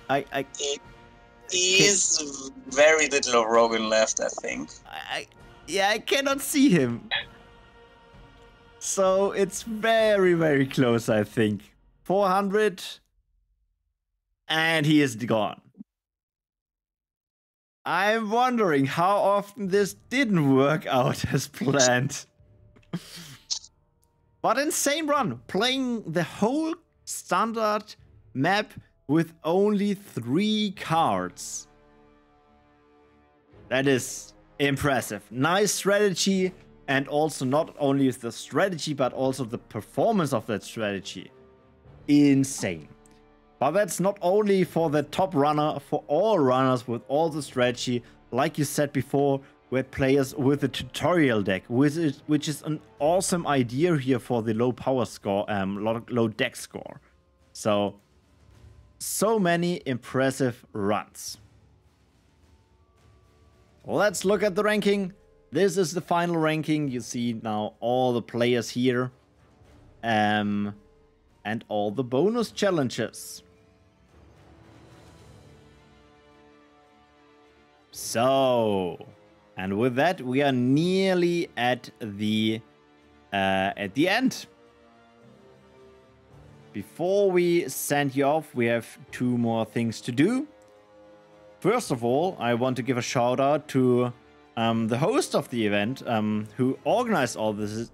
it is very little of Rogan left, I think. Yeah, I cannot see him. So it's very, very close, I think. 400. And he is gone. I'm wondering how often this didn't work out as planned. But insane run, playing the whole standard map with only 3 cards. That is impressive. Nice strategy, and also not only the strategy, but also the performance of that strategy. Insane. But that's not only for the top runner, for all runners with all the strategy. Like you said before, we had players with a tutorial deck, which is an awesome idea here for the low power score, low deck score. So many impressive runs. Let's look at the ranking. This is the final ranking. You see now all the players here. And all the bonus challenges. So, and with that, we are nearly at the end. Before we send you off, we have 2 more things to do. First of all, I want to give a shout out to the host of the event, who organized all this.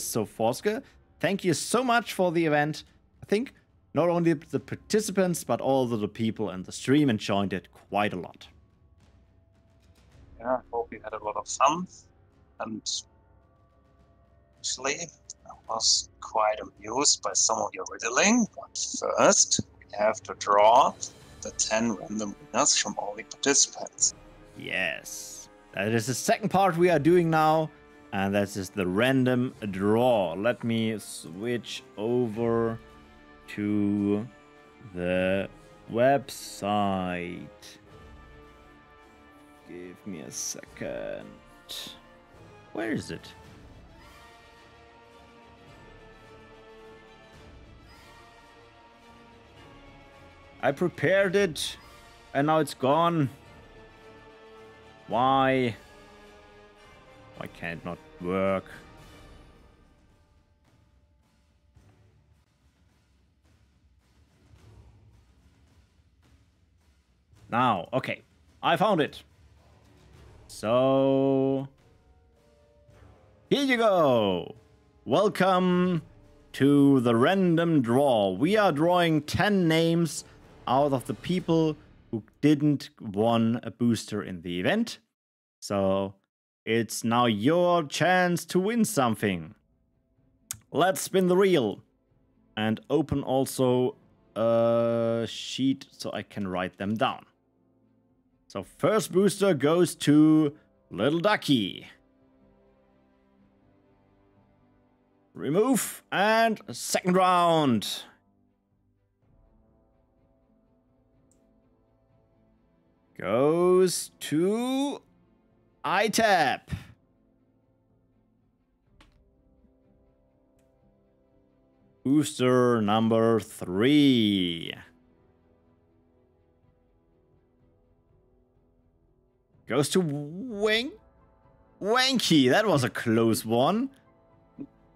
So Vornskr, thank you so much for the event. I think not only the participants, but also the people in the stream enjoyed it quite a lot. Yeah, I hope you had a lot of fun. And actually, I was quite amused by some of your riddling. But first, we have to draw the 10 random winners from all the participants. Yes, that is the second part we are doing now, and that is the random draw. Let me switch over to the website. Give me a second. Where is it? I prepared it, and now it's gone. Why? Why can't it not work? Now, okay. I found it. So, here you go. Welcome to the random draw. We are drawing 10 names out of the people who didn't won a booster in the event. So it's now your chance to win something. Let's spin the reel and open also a sheet so I can write them down. So first booster goes to Little Ducky. Remove, and second round. Goes to ITAP. Booster number 3. Goes to Wanky. That was a close one.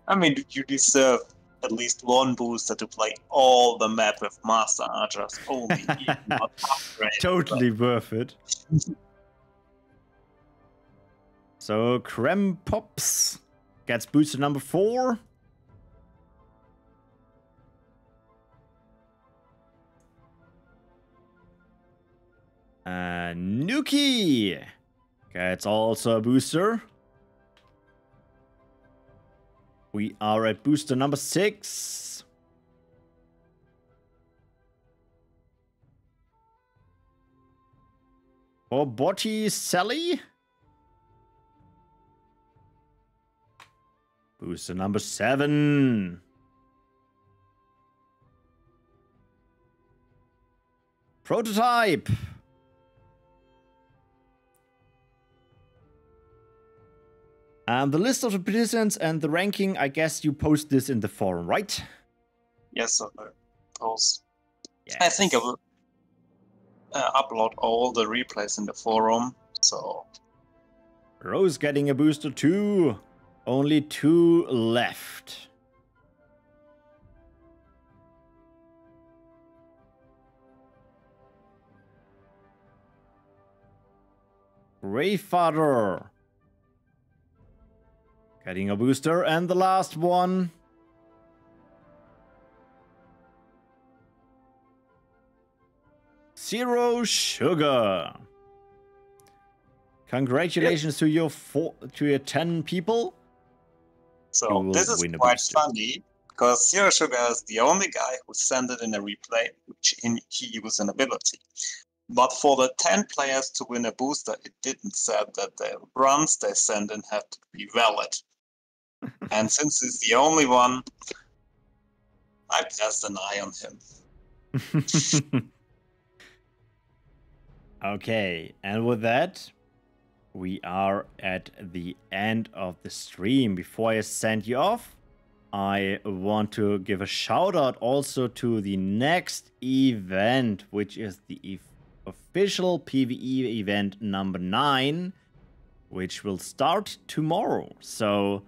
I mean, you deserve at least one booster to play all the map with Master Archers only. Not upgrade, totally worth it. So Creme Pops gets booster number 4. Nuki gets also a booster. We are at booster number 6. For Botty Sally. Booster number 7. Prototype. And the list of the participants and the ranking, I guess you post this in the forum, right? Yes, I post. Yes. I think I will upload all the replays in the forum, so... Rose getting a booster too. Only 2 left. Greyfather getting a booster, and the last one. Zero Sugar. Congratulations to your 10 people. So this is quite funny, because Zero Sugar is the only guy who sent it in a replay, which he used an ability. But for the 10 players to win a booster, it didn't say that the runs they sent in had to be valid. And since he's the only one, I cast an eye on him. Okay, and with that, we are at the end of the stream. Before I send you off, I want to give a shout out also to the next event, which is the official PvE event number 9, which will start tomorrow. So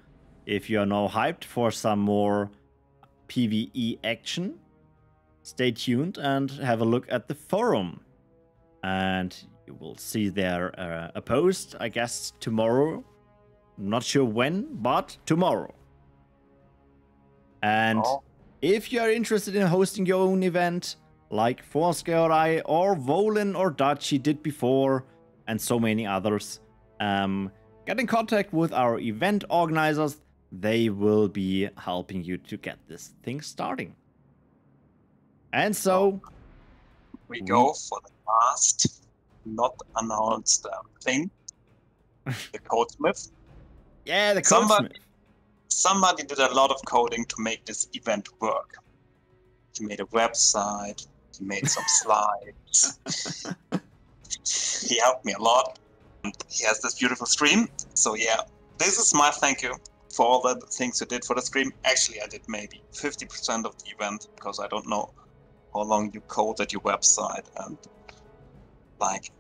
if you are now hyped for some more PvE action, stay tuned and have a look at the forum. And you will see there a post, I guess, tomorrow. I'm not sure when, but tomorrow. And if you are interested in hosting your own event, like Vornskr or I, or Volin or Dutchy did before, and so many others, get in contact with our event organizers. They will be helping you to get this thing starting. And so we go for the last not announced thing, the Codesmith. Yeah, the Codesmith. Somebody did a lot of coding to make this event work. He made a website, he made some slides. He helped me a lot. And he has this beautiful stream. So yeah, this is my thank you for all the things you did for the stream. Actually, I did maybe 50% of the event because I don't know how long you coded your website and like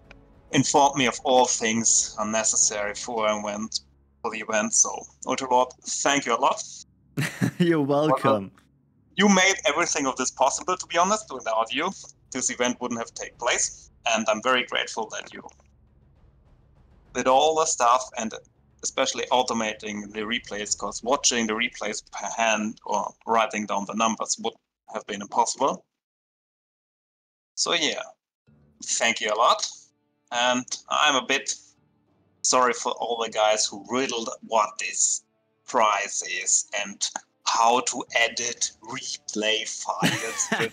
informed me of all things unnecessary for and went for the event. So Codlbodl, thank you a lot. You're welcome. You made everything of this possible, to be honest. Without you, this event wouldn't have taken place. And I'm very grateful that you did all the stuff and especially automating the replays, because watching the replays per hand or writing down the numbers would have been impossible. So yeah, thank you a lot. And I'm a bit sorry for all the guys who riddled what this prize is and how to edit replay files with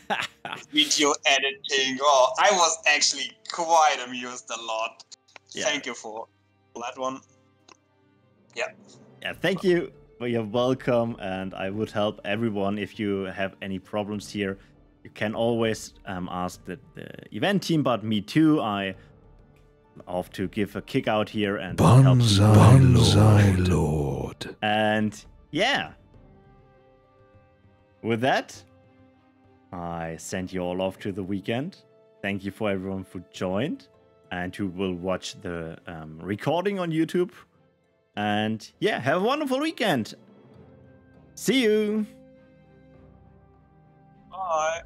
video editing. Oh, I was actually quite amused a lot. Yeah. Thank you for that one. Yeah. Yeah, thank you. You're welcome. And I would help everyone if you have any problems here. You can always ask the event team, but me too. I have to give a kick out here and Bonsai Lord. And yeah. With that, I send you all off to the weekend. Thank you for everyone who joined and who will watch the recording on YouTube. And yeah, have a wonderful weekend. See you. Bye.